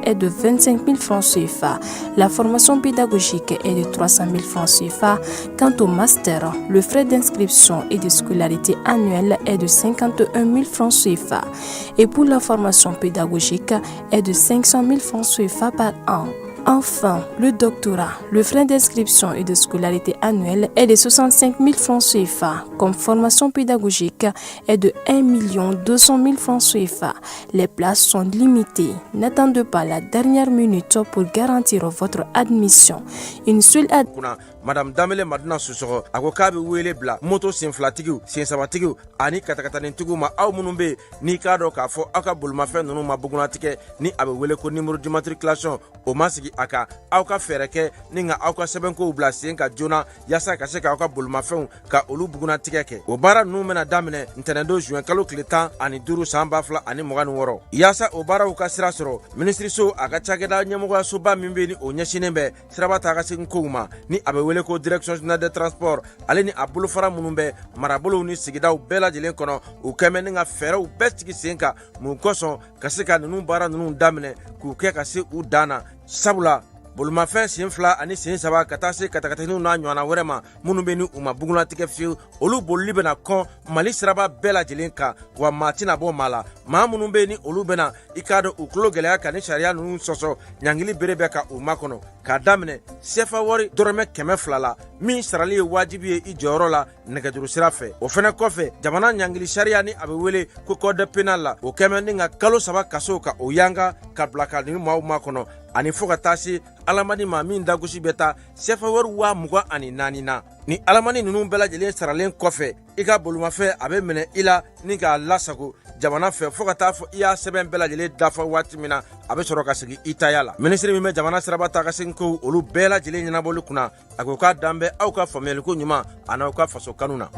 est de 25 000 francs CFA. La formation pédagogique est de 300 000 francs CFA. Quant au master, le frais d'inscription et de scolarité annuelle est de 51 000 francs CFA. Et pour la formation pédagogique est de 500 000 francs CFA par an. Enfin, le doctorat, le frais d'inscription et de scolarité annuelle est de 65 000 francs CFA. Comme formation pédagogique est de 1 200 000 francs CFA. Les places sont limitées. N'attendez pas la dernière minute pour garantir votre admission. Une seule Madame Damele Madna Susoro, Agokabe Wele Bla, Moto Sinflatigu, Sinsabatigu, Ani Katakatanintugu ma au Munumbe, ni Kado Kafo, Aka Bulmafen, no Mabugunatike, ni Abewele ko numéro d'immatriculation, au Masigi Aka, Auka Fereke, Ninga Auka Sebenko Blasienka Jona, Yasa Kaseka Auka Bulmafen, Ka Olu Bugunatike, Obara Numena Damene, Ntenendo Juan Kalo Kletan, Ani Duru Sambafla, Ani Mogan Woro. Yasa Obara Ukasira Soro, Ministry So, Agachageda Nyamoga Suba Mimbeni, Onyashinembe, Srabata Agasin Kouma, ni Abewele ko direction générale des transports ale ni abulu fara munumbe marabolo ni sigidaw bela jelen kono u kemeni nga fere u bestigi senka mu koson kasika nunu bara nunu damne ku ke kasi u dana sabula bolumafɛn sen fila ani sen saba ka taa se katakataniw n'a ɲɔgɔnna wɛrɛ ma minnu bɛ ni u ma bugunlatigɛ fiyewu olu bolili bɛna kɔn mali siraba bɛɛ lajɛlen kan wa maa tɛna bɔ maa la maa minnu bɛ ni olu bɛna i k'a dɔn u tulo gɛlɛya ka ni sariya ninnu sɔsɔ ɲangili bere bɛ ka u makɔnɔ k'a daminɛ sefa wari dɔrɔmɛ 200 la min sarali ye wajibi ye i jɔyɔrɔ la nɛgɛjuru sira fɛ o fɛnɛ kɔfɛ jamana ɲangili sariya ni a bɛ wele ko code pénal la o kɛmɛ ni ka kalo 3 kaso ka o yanga ka bila ka ni maaw makɔnɔ ani fo ka taa se alamani ma min dagosi bɛ taa sefa wari 24,000 na ni alamani ninnu bɛɛ lajɛlen saralen kɔfɛ i ka bolomafɛn a bɛ minɛ i la ni k'a lasago jamana fɛ fo ka taa fɔ i y'a sɛbɛn bɛɛ lajɛlen dafa waati min na a bɛ sɔrɔ ka segin i taya la minisiri min bɛ jamana siraba ta ka segin ko olu bɛɛ lajɛlen ɲɛnabɔli kunna a ko k'a dan bɛ aw ka faamuyaliko ɲuman a n'aw ka faso kanu na.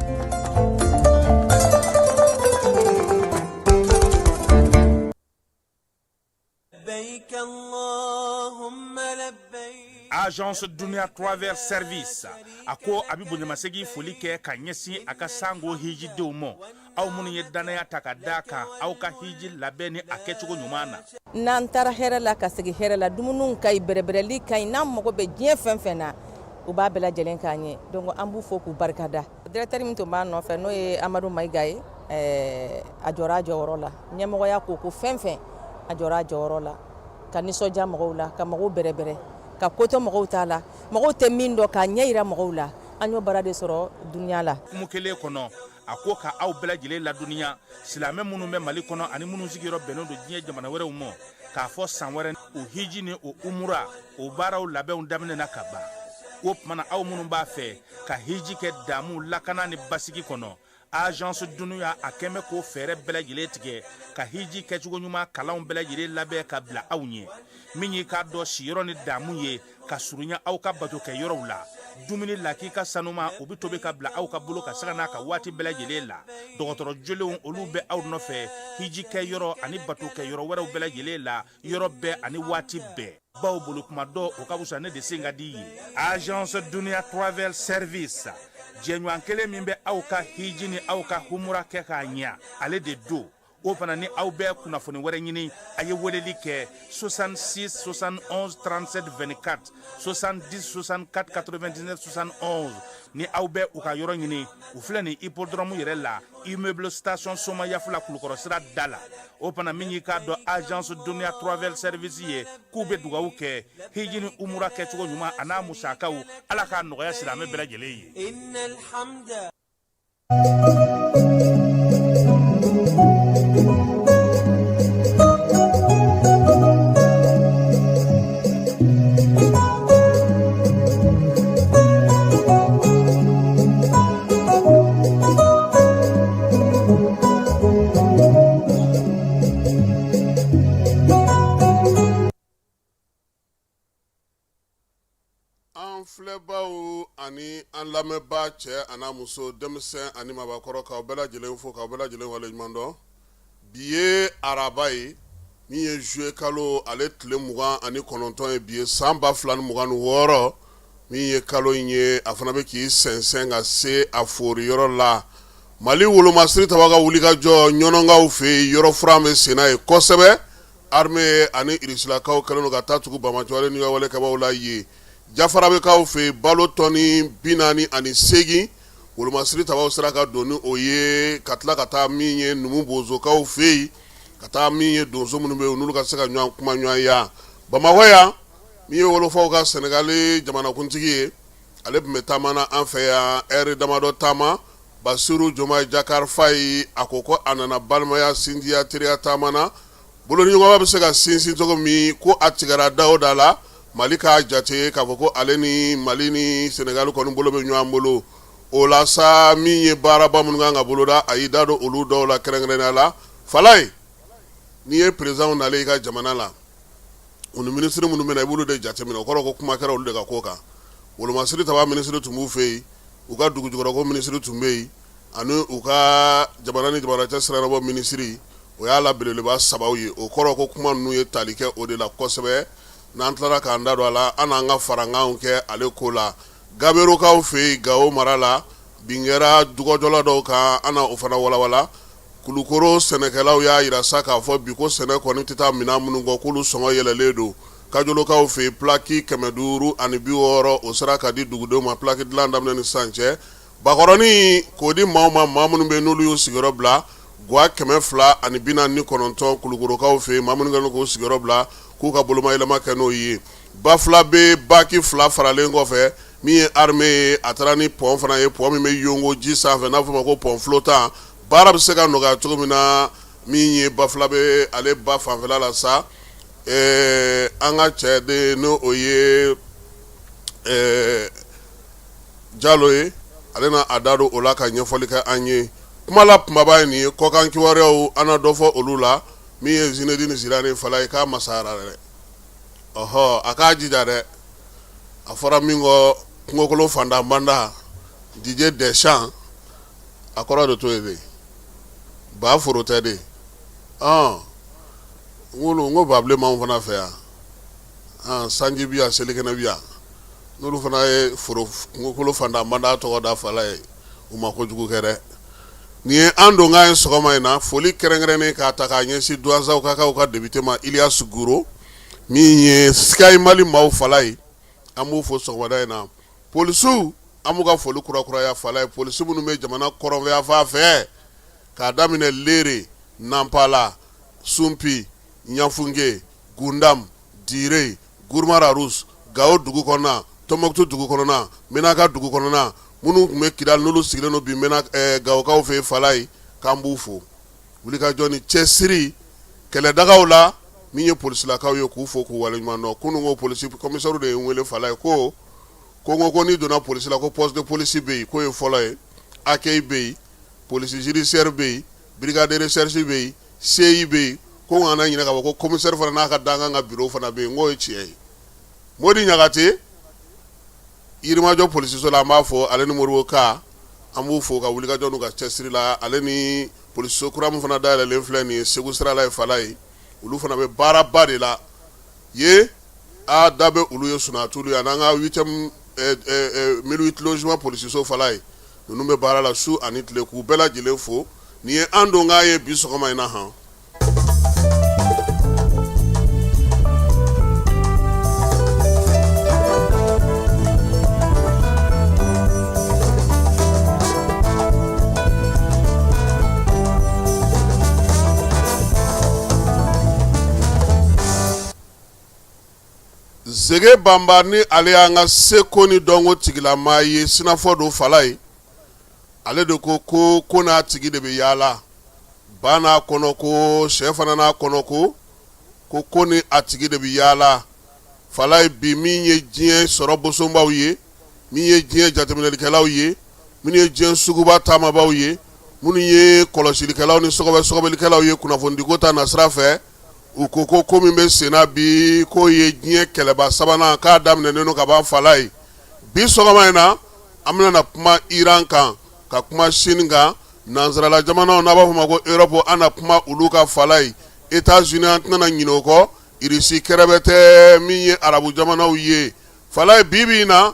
Agence Dunia Travers Service ako abibu nyamasegi foli kɛ ka ɲɛsin a ka sango hiji denw ma aw minnu ye danaya ta ka da kan aw ka hiji labɛn ni a kɛcogo ɲuman na n'an taara hɛrɛ la ka segin hɛrɛ la dumuniw ka ɲi bɛrɛbɛrɛli ka ɲi n'an mago bɛ diɲɛ fɛn fɛn na u b'a bɛɛ lajɛlen k'a ɲɛ donc an b'u fo k'u barikada directeur min tun b'an nɔfɛ n'o ye Amadu Mayiga ye a jɔra a jɔyɔrɔ la ɲɛmɔgɔya ko fɛn fɛn a jɔra a jɔyɔrɔ la ka nisɔndiya mɔgɔw la ka mɔgɔw bɛrɛbɛrɛ ka koto mɔgɔw t'a la mɔgɔw tɛ min dɔn k'a ɲɛ yira mɔgɔw la an y'o baara de sɔrɔ duniya la kumu kelen kɔnɔ a ko ka aw bɛɛ lajɛlen laduniya silamɛ minnu bɛ Mali kɔnɔ ani minnu sigiyɔrɔ bɛnnen don diɲɛ jamana wɛrɛw ma k'a fɔ san wɛrɛ o hiji ni o umura o baaraw labɛnw daminɛna ka ban o tumana aw minnu b'a fɛ ka hiji kɛ damu lakana ni basigi kɔnɔ Agence Dunuya a kɛmɛ ko fɛɛrɛ bɛɛ lajɛlen tigɛ ka hiji kɛcogo ɲuman kalanw bɛɛ lajɛlen labɛn ka bila aw ɲɛ min y'i k'a dɔn siyɔrɔ ni damu ye ka surunya aw ka bato kɛ yɔrɔw la dumuni lak'i ka sanuma o bɛ tobi ka bila aw ka bolo ka saga n'a ka waati bɛɛ lajɛlen la dɔgɔtɔrɔ jolenw olu bɛ aw nɔfɛ hiji kɛ yɔrɔ ani bato kɛ yɔrɔ wɛrɛw bɛɛ lajɛlen la yɔrɔ bɛɛ ani waati bɛɛ baw bolo kuma dɔ o ka wusa ne de sen ka di ye Agence Dunia Travel Service jɛɲɔgɔn kelen min bɛ aw ka hiji ni aw ka humura kɛ k'a ɲɛ ale de do o fana ni aw bɛɛ kunnafoni wɛrɛ ɲini a ye weleli kɛ 66 71 37 24 70 64 99 71 ni aw bɛɛ u ka yɔrɔ ɲini u filɛ ni hippodrome yɛrɛ la immeuble station Soma Yafula Kulukɔrɔ sira da la o fana min y'i k'a dɔn Agence Dunia Travel Service ye k'u bɛ dugawu kɛ hiji ni umura kɛcogo ɲuman a n'a musakaw ala k'a nɔgɔya silamɛ bɛɛ lajɛlen ye. Filɛbaw ani an lamɛnbaa cɛ ani muso denmisɛn ani mabakɔrɔ k'aw bɛɛ lajɛlen fo k'aw bɛɛ lajɛlen waleɲuman dɔn bi ye araba ye min ye juillet kalo ale tile 29 ye bi ye san 2026 min ye kalo in ye a fana bɛ k'i sɛnsɛn ka se a fori yɔrɔ la Mali wolomasiri taba ka wulikajɔ ɲɔnɔnkaw fɛ yen yɔrɔ furan bɛ sen na ye kosɛbɛ armée ani irisilakaw kɛlen don ka taa tugu bamacɔwale ni wale kabaw la ye jafara bɛ kaw fɛ balo tɔni 48 wolomasiri tabaw sera ka don ni o ye ka tila ka taa min ye numu bozokaw fɛ yen ka taa min ye donso minnu bɛ yen n'olu ka se ka ɲɔgɔn kuma ɲɔgɔn ya Bamakɔ yan min ye wolofaw ka Senegali jamanakuntigi ye ale tun bɛ taama na an fɛ yan ɛri damadɔ taama Basiru Jomayi Jakar Fayi a ko ko a nana balimaya sinjiya teriya taama na boloniɲɔgɔnma bɛ se ka sinsin cogo min ko a tigɛra da o da la Mali k'a jate k'a fɔ ko ale ni Mali ni Senegali kɔni bolo bɛ ɲɔgɔn bolo o la sa min ye baaraba minnu kan ka boloda a y'i da don olu dɔw la kɛrɛnkɛrɛnnenya la Falaye n'i ye président nalen i ka jamana la u ni ministre minnu bɛ na i b'olu de jateminɛ o kɔrɔ ko kuma kɛra olu de ka ko kan wolomasiri taba ministre tun b'u fɛ yen u ka dugujukɔrɔko ministre tun bɛ yen ani u ka jamana ni jamana cɛ siranabɔ ministre o y'a la belebeleba sabaw ye o kɔrɔ ko kuma ninnu ye tali kɛ o de la kosɛbɛ n'an tilara k'an da don a la an n'an ka farankanw kɛ ale ko la Gaberokaw fɛ yen Gao mara la bin kɛra dugɔjɔla dɔw kan an na o fana walawala Kulukoro sɛnɛkɛlaw y'a yira sa k'a fɔ bi ko sɛnɛ kɔni tɛ taa minɛn minnu kɔ k'olu sɔngɔ yɛlɛlen don Kajolokaw fɛ yen plaki 560 o sera ka di dugudenw ma plaki dilan daminɛ ni sisan cɛ Bakɔrɔni k'o di maa minnu bɛ yen n'olu y'u sigiyɔrɔ bila Gwa 249 Kulukorokaw fɛ yen maa minnu kɛlen k'o sigiyɔrɔ bila k'u ka bolomayɛlɛma kɛ n'o ye Bafula bɛ baki 2 faralen kɔfɛ min ye armée ye a taara ni pont fana ye pont min bɛ yongo ji sanfɛ n'a fɔ ma ko pont flottant baara bɛ se ka nɔgɔya cogo min na min ye Bafula bɛ ale ba fanfɛla la sa an ka cɛ de n'o o ye Jalo ye ale na a da don o la ka ɲɛfɔli kɛ an ye kuma la kumaba ye nin ye kɔkan kibaruyaw an na dɔ fɔ olu la min ye Zinedine Zidane Falaye k'a masayara dɛ ɔhɔ a k'a jija dɛ a fɔra min kɔ kungokolo fandanbanda Didier Deschamps a kɔrɔ de to ye de ba foro tɛ de n ko ba bilenmanw fana fɛ yan sanji bi yan selikɛnɛ bi yan n'olu fana ye foro kungokolo fandanbanda tɔgɔ da Falaye u ma kojugu kɛ dɛ nin ye an don k'an ye sɔgɔma in na foli kɛrɛnkɛrɛnnen k'a ta k'a ɲɛsin duwansaw ka député ma Ilias Guro min ye Sky Mali maaw Falaye an b'u fo sɔgɔmada in na polisiw an b'u ka foli kurakuraya Falaye polisi minnu bɛ jamana kɔrɔnfɛ fan fɛ k'a daminɛ Lere Nampala Sumpi Ɲafunge Gundam Dire Gurumara Rus Gao dugu kɔnɔna Tɔnbɔkutu dugu kɔnɔna Menaka dugu kɔnɔna minnu tun bɛ Kidali n'olu sigilen don bi Gawokaw fɛ Falaye k'an b'u fo wulikajɔ ni cɛsiri kɛlɛdagaw la min ye polisilakaw ye k'u fo k'u waleɲuman dɔn kunun ko polisi commissaire de ye n wele Falaye ko n'i donna polisi la ko poste de police bɛ yen k'o ye fɔlɔ ye accueil bɛ yen police judiciaire bɛ yen brigade de recherche bɛ yen CI bɛ yen ko n kana ɲinɛ k'a fɔ ko commissaire fana n'a ka dankan ka bureau fana bɛ yen n k'o ye tiɲɛ ye Modi Ɲagate Yirimajɔ polisiso la an b'a fɔ ale ni Moribo Ka an b'u fo ka wulikajɔ n'u ka cɛsiri la ale ni polisiso kura min fana dayɛlɛlen filɛ nin ye Segu sira la ye Falaye olu fana bɛ baaraba de la ye a da bɛ olu ye Sunatulu yan n'an ka 1008 logement polisiso Falaye ninnu bɛ baara la su ani tile k'u bɛɛ lajɛlen fo nin ye an don k'a ye bi sɔgɔma in na han Zege Bamba ni ale y'an ka seko ni dɔnko tigilama ye sinafɔ don Falaye ale de ko n'a tigi de bɛ yaala ba n'a kɔnɔ ko sɛ fana n'a kɔnɔ ko ni a tigi de bɛ yaala Falaye bi min ye diɲɛ sɔrɔ bosonbaw ye min ye diɲɛ jateminɛlikɛlaw ye min ye diɲɛ suguba taamabaw ye minnu ye kɔlɔsilikɛlaw ni sɔgɔbɛlikɛlaw ye kunnafonidiko ta nasira fɛ u ko min bɛ senna bi k'o ye diɲɛ kɛlɛba sabanan k'a daminɛnen don ka ban Falaye bi sɔgɔma in na an bɛna kuma Iran kan ka kuma Chine kan nansarala jamanaw n'a b'a fɔ ma ko Europe an na kuma olu ka Falaye États-Unis an tɛna ɲinɛ o kɔ Irisi kɛrɛbɛ tɛ min ye arabu jamanaw ye Falaye bi na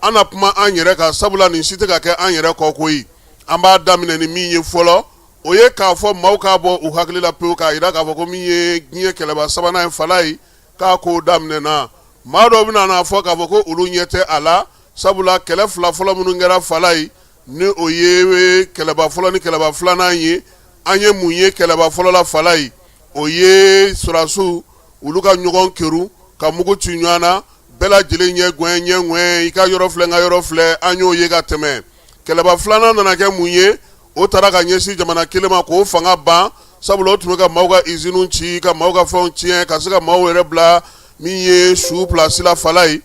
an na kuma an yɛrɛ kan sabula nin si tɛ ka kɛ an yɛrɛ kɔ koyi an b'a daminɛ ni min ye fɔlɔ o ye k'a fɔ maaw k'a bɔ u hakili la pewu k'a yira k'a fɔ ko min ye diɲɛ kɛlɛba sabanan ye fala ye k'a kow daminɛna maa dɔw bɛna n'a fɔ k'a fɔ ko olu ɲɛ tɛ a la sabula kɛlɛ fila fɔlɔ minnu kɛra fala ye ni o ye kɛlɛba fɔlɔ ni kɛlɛba filanan ye an ye mun ye kɛlɛba fɔlɔ la fala ye o ye surasiw olu ka ɲɔgɔn keru ka mugu ci ɲɔgɔn na bɛɛ lajɛlen ɲɛ ŋɛn i ka yɔrɔ filɛ n ka yɔrɔ filɛ an y'o ye ka tɛmɛ kɛlɛba filanan nana kɛ mun ye o taara ka ɲɛsin jamana kelen ma k'o fanga ban sabula o tun bɛ ka maaw ka iziniw ci ka maaw ka fɛnw tiɲɛ ka se ka maaw yɛrɛ bila min ye su pilasi la fala ye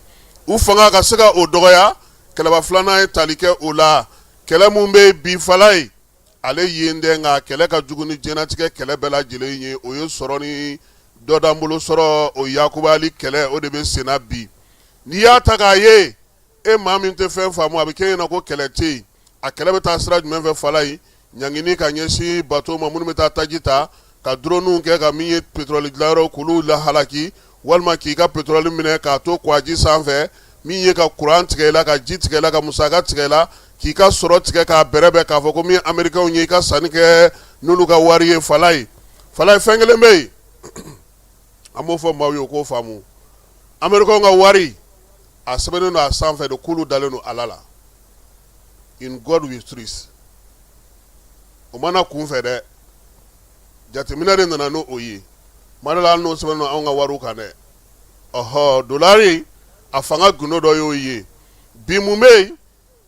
u fanga ka se ka o dɔgɔya kɛlɛba filanan ye tali kɛ o la kɛlɛ mun bɛ bi fala ye ale yen dɛ nka kɛlɛ ka jugu ni diɲɛlatigɛ kɛlɛ bɛɛ lajɛlen ye o ye sɔrɔ ni dɔdan bolo sɔrɔ o yakubali kɛlɛ o de bɛ senna bi n'i y'a ta k'a ye e maa min tɛ fɛn faamu a bɛ kɛ ɲɛna ko kɛlɛ tɛ yen a kɛlɛ bɛ taa sira jumɛn fɛ fala ye ɲangini ka ɲɛsin bateau ma minnu bɛ taa taji ta ka droniw kɛ ka min ye pétrole dilanyɔrɔ k'olu lahalaki walima k'i ka pétrole minɛ k'a to kɔji sanfɛ min ye ka courant tigɛ i la ka ji tigɛ i la ka musaka tigɛ i la k'i ka sɔrɔ tigɛ k'a bɛrɛbɛn k'a fɔ ko min ye américains ye i ka sanni kɛ n'olu ka wari ye fala ye fɛn kelen bɛ yen an b'o fɔ maaw ye o k'o faamu américains ka wari a sɛbɛnnen don a sanfɛ de k'olu dalen don ala la in God we trust o mana kun fɛ dɛ jateminɛ de nana n'o ye kuma dɔ la hali n'o sɛbɛnnen don anw ka wariw kan dɛ dolari a fanga gundo dɔ y'o ye bi mun bɛ yen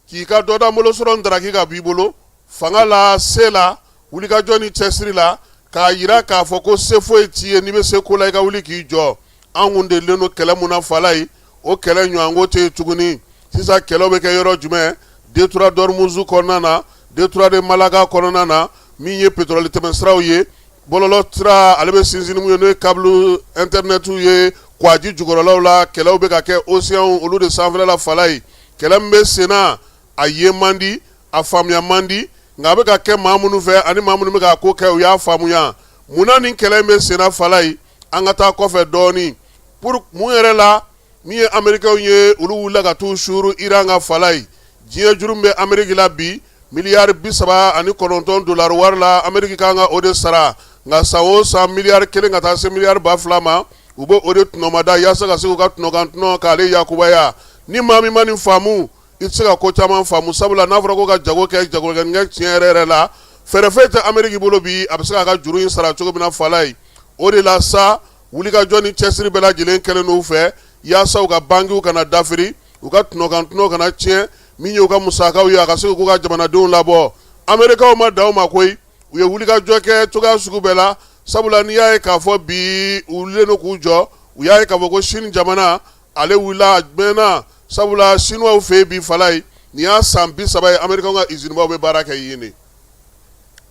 k'i ka dɔ d'an bolo sɔrɔ ndaraki ka b'i bolo fanga la se la wulikajɔ ni cɛsiri la k'a yira k'a fɔ ko se foyi t'i ye n'i bɛ se ko la i ka wuli k'i jɔ an kun delilen don kɛlɛ mun na fala ye o kɛlɛ ɲɔgɔnko tɛ yen tuguni sisan kɛlɛw bɛ kɛ yɔrɔ jumɛn Détroit d'Ormuz kɔnɔna na Détroit de Malaga kɔnɔna na min ye pétrole tɛmɛsiraw ye bɔlɔlɔ sira ale bɛ sinsin mun ye n'o ye câble internet ye kɔji jukɔrɔlaw la kɛlɛw bɛ ka kɛ océan olu de sanfɛla la fala ye kɛlɛ min bɛ sen na a ye man di a faamuya man di nka a bɛ ka kɛ maa minnu fɛ ani maa minnu bɛ ka ko kɛ u y'a faamuya munna nin kɛlɛ in bɛ sen na fala ye an ka taa kɔfɛ dɔɔnin pour mun yɛrɛ la min ye américains ye olu wulila ka t'u suru Iran ka fala ye diɲɛ juru bɛ Amérique la bi miliyari 39 dollar wari la Amérique kan ka o de sara nka san o san miliyari 1 ka taa se miliyari 2,000 ma u bɛ o de tɔnɔmada yaasa ka se k'u ka tɔnɔkan k'ale yakubaya ni maa min ma nin faamu i tɛ se ka ko caman faamu sabula n'a fɔra ko ka jago kɛ jagokɛnin tiɲɛ yɛrɛ la fɛɛrɛ foyi tɛ Amérique bolo bi a bɛ se k'a ka juru in sara cogo min na fala ye o de la sa wulikajɔ ni cɛsiri bɛɛ lajɛlen kɛlen n'u fɛ yaasa u ka bankiw kana dafiri u ka tɔnɔkan kana tiɲɛ min ye u ka musakaw ye a ka se k'u ka jamanadenw labɔ américains ma da o ma koyi u ye wulikajɔ kɛ cogoya sugu bɛɛ la sabula n'i y'a ye k'a fɔ bi u wulilen don k'u jɔ u y'a ye k'a fɔ ko Chine jamana ale wulila a mɛnna sabula Chinois fɛ yen bi fala ye nin y'a san 30 ye américains ka usine baw bɛ baara kɛ yen de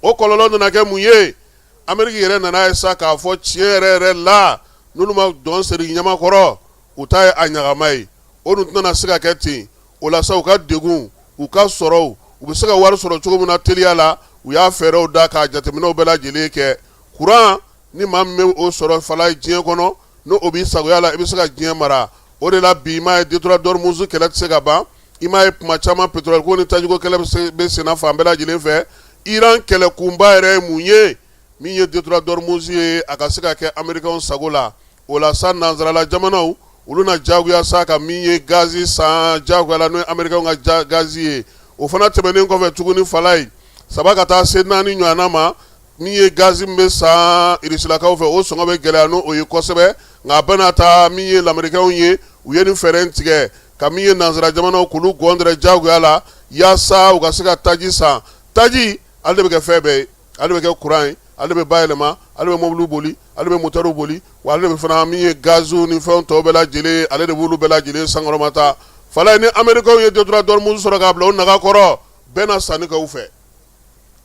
o kɔlɔlɔ nana kɛ mun ye Amérique yɛrɛ nana ye sa k'a fɔ tiɲɛ yɛrɛ la n'olu ma dɔn siri ɲamakɔrɔ u ta ye a ɲagama ye o dun tɛna se ka kɛ ten o la sa u ka degun u ka sɔrɔw u bɛ se ka wari sɔrɔ cogo min na teliya la u y'a fɛɛrɛw da k'a jateminɛw bɛɛ lajɛlen kɛ courant ni maa min bɛ o sɔrɔ fala ye diɲɛ kɔnɔ n'o o b'i sagoya la i bɛ se ka diɲɛ mara o de la bi i m'a ye Détroit d'Ormuz kɛlɛ tɛ se ka ban i m'a ye kuma caman pétrole ko ni tajiko kɛlɛ bɛ senna fan bɛɛ lajɛlen fɛ Iran kɛlɛkunba yɛrɛ ye mun ye min ye Détroit d'Ormuz ye a ka se ka kɛ américains sago la o la sa nanzarala jamanaw olu na jagoya sa ka min ye gazi san jagoya la n'o ye américains ka gazi ye o fana tɛmɛnen kɔfɛ tuguni fala ye 3 ka taa se 4 ɲɔgɔnna ma min ye gazi min bɛ san irisilakaw fɛ o sɔngɔ bɛ gɛlɛya n'o ye kosɛbɛ nka a bɛɛ n'a ta min ye lamɛrikɛnw ye u ye nin fɛɛrɛ in tigɛ ka min ye nanzara jamanaw k'olu gɔndɛrɛ jagoya la yaasa u ka se ka taji san taji ale de bɛ kɛ fɛn bɛɛ ye ale de bɛ kɛ courant ye ale de bɛ bayɛlɛma ale de bɛ mobili boli ale de bɛ motɛriw boli wa ale de bɛ fana min ye gaziw ni fɛnw tɔw bɛɛ lajɛlen ale de b'olu bɛɛ lajɛlen sankɔrɔmata fala ye ni américains ye Détroit d'Ormuz sɔrɔ k'a bila o naga kɔrɔ bɛɛ na sanni kɛ u fɛ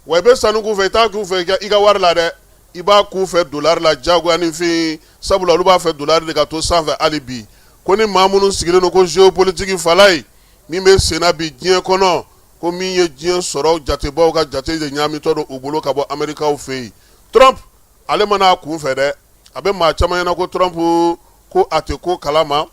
wa i bɛ sanni k'u fɛ i t'a k'u fɛ i ka wari la dɛ i b'a k'u fɛ dolari la jagoya ni fɛn sabula olu b'a fɛ dolari de ka to sanfɛ hali bi ko ni maa minnu sigilen don ko géopolitique fala ye min bɛ senna bi diɲɛ kɔnɔ ko min ye diɲɛ sɔrɔ jatebaw ka jate de ɲaamitɔ don u bolo ka bɔ américains fɛ yen Trump ale mana a kun fɛ dɛ a bɛ maa caman ɲɛna ko Trump ko a tɛ ko kalama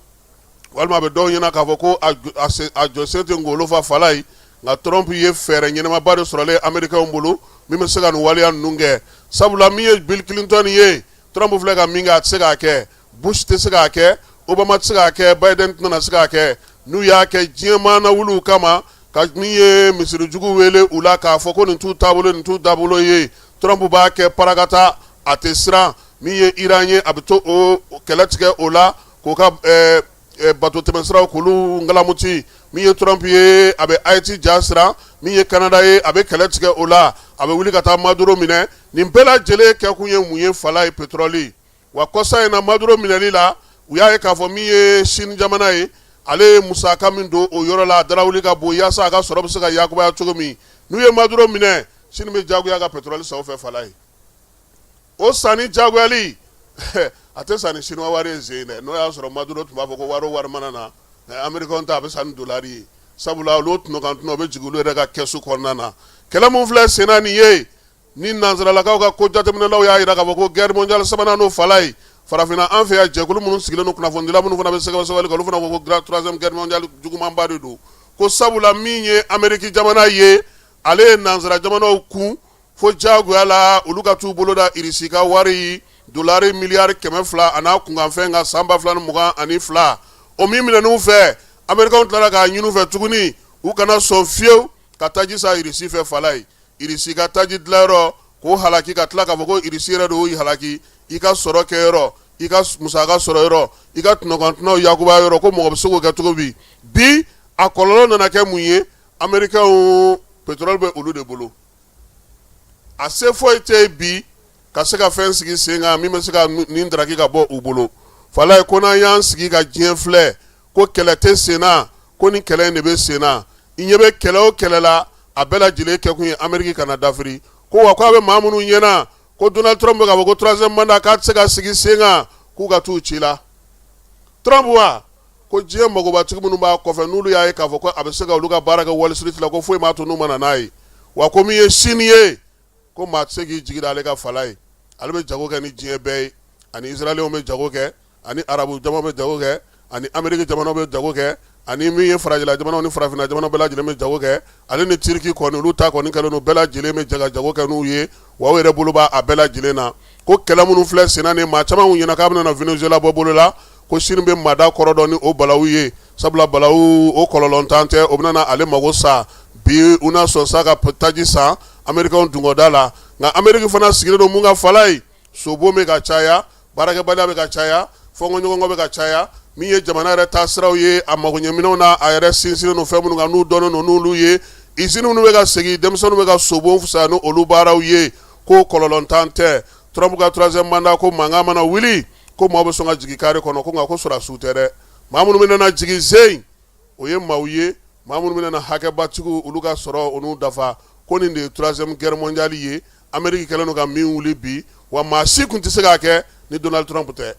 walima a bɛ dɔw ɲɛna k'a fɔ ko a jɔsen tɛ ngolo fa fala ye nka Trump ye fɛɛrɛ ɲɛnamaba de sɔrɔlen Américains bolo min bɛ se ka nin waleya ninnu kɛ sabula min ye Bill Clinton ye Trump filɛ ka min kɛ a tɛ se k'a kɛ Bush tɛ se k'a kɛ Obama tɛ se k'a kɛ Biden tɛna se k'a kɛ n'u y'a kɛ diɲɛmaa na wuluw kama ka min ye misirijugu wele u la k'a fɔ ko nin t'u taabolo nin t'u taabolo ye Trump b'a kɛ parakata a tɛ siran min ye Iran ye a bɛ to o kɛlɛ tigɛ o la k'o ka bato tɛmɛsiraw k'olu ngalamuti min ye Trump ye a bɛ Haïti ja siran min ye Canada ye a bɛ kɛlɛ tigɛ o la a bɛ wuli ka taa Maduro minɛ nin bɛɛ lajɛlen kɛkun ye mun ye fala ye pétrole wa kɔsa in na Maduro minɛli la u y'a ye k'a fɔ min ye Chine jamana ye ale ye musaka min don o yɔrɔ la a dara wuli ka bon yaasa a ka sɔrɔ bɛ se ka yakubaya cogo min n'u ye Maduro minɛ Chine bɛ jagoya ka pétrole san o fɛ fala ye o sanni jagoyali a tɛ san ni Chinois wari ye zen dɛ n'o y'a sɔrɔ Maduro tun b'a fɔ ko wari mana na Américains ta a bɛ san ni dolari ye sabula olu tun kan tun bɛ jigin olu yɛrɛ ka kɛsu kɔnɔna na kɛlɛ mun filɛ sen na nin ye ni nanzaralakaw ka ko jateminɛlaw y'a jira k'a fɔ ko guerre mondiale sabanan n'o fala ye farafinna an fɛ yan jɛkulu minnu sigilen don kunnafonidila minnu fana bɛ sɛgɛsɛgɛli kɛ olu fana ko ko troisième guerre mondiale jugumanba de don ko sabula min ye Amérique jamana ye ale ye nanzara jamanaw kun fo jagoya la olu ka t'u bolo da Irisi ka wari dolari miliyari 200 a n'a kunkanfɛn ka san 2022 o min minɛn'u fɛ Américains tilara k'a ɲini u fɛ tuguni u kana sɔn fiyewu ka taji sa Irisi fɛ fala ye Irisi ka taji dilayɔrɔ k'o halaki ka tila k'a fɔ ko Irisi yɛrɛ de y'o halaki i ka sɔrɔ kɛ yɔrɔ i ka musaka sɔrɔ yɔrɔ i ka tunɔgɔntɔnɔw yakubaya yɔrɔ ko mɔgɔ bɛ se k'o kɛ cogo bi a kɔlɔlɔ nana kɛ mun ye Américains pétrole bɛ olu de bolo a se foyi tɛ bi ka se ka fɛn sigi sen kan min bɛ se ka nin daraki ka bɔ u bolo fala ye ko n'an y'an sigi ka diɲɛ filɛ ko kɛlɛ tɛ sen na ko nin kɛlɛ in de bɛ sen na i ɲɛ bɛ kɛlɛ o kɛlɛ la a bɛɛ lajɛlen kɛkun ye Amérique kana dafiri ko wa k'a bɛ maa minnu ɲɛna ko Donald Trump bɛ k'a fɔ ko troisième mandat k'a tɛ se ka sigi sen kan k'u ka t'u ci la Trump wa ko diɲɛ magobatigi minnu b'a kɔfɛ n'olu y'a ye k'a fɔ ko a bɛ se ka olu ka baara kɛ Wall Street la ko foyi m'a to n'u ma na n'a ye wa ko min ye Chine ye ko maa tɛ se k'i jigi da ale ka fala ye ale bɛ jago kɛ ni diɲɛ bɛɛ ye ani Israɛliw bɛ jago kɛ ani arabu jamanaw bɛ jago kɛ ani Amérique jamanaw bɛ jago kɛ ani min ye farajɛla jamanaw ni farafinna jamanaw bɛɛ lajɛlen bɛ jago kɛ ale ni Turki kɔni olu ta kɔni kɛlen don bɛɛ lajɛlen bɛ jɛ ka jago kɛ n'u ye wa u yɛrɛ bolo b'a bɛɛ lajɛlen na ko kɛlɛ minnu filɛ sen na nin maa caman ɲɛna k'a bɛna na Venezuela bɔ bolo la ko Chine bɛ maada kɔrɔ dɔn ni o balawu ye sabula balawu o kɔlɔlɔntan tɛ o bɛna na ale mago sa bi u na sɔn sa ka taji san Américains dungɔda la nka Amérique fana sigilen don mun ka fala ye sobo bɛ ka caya baarakɛbaliya bɛ ka caya fɔnkɔɲɔgɔnkɔ bɛ ka caya min ye jamana yɛrɛ taa siraw ye a magoɲɛminɛw na a yɛrɛ sinsinnen don fɛn minnu kan n'u dɔnnen don n'olu ye usine minnu bɛ ka segin denmisɛnninw bɛ ka sobo fisaya ni olu baaraw ye ko kɔlɔlɔntan tɛ Trump ka troisième mandat ko mankan mana wuli ko maaw bɛ sɔn ka jigin kare kɔnɔ ko nka ko sɔrɔdasiw tɛ dɛ maa minnu bɛ nana jigin zen o ye maaw ye maa minnu bɛ nana hakɛbatigiw olu ka sɔrɔ o n'u dafa ko nin de ye troisième guerre mondiale ye Amérique kɛlen don ka min wuli bi wa maa si tun tɛ se k'a kɛ ni Donald Trump tɛ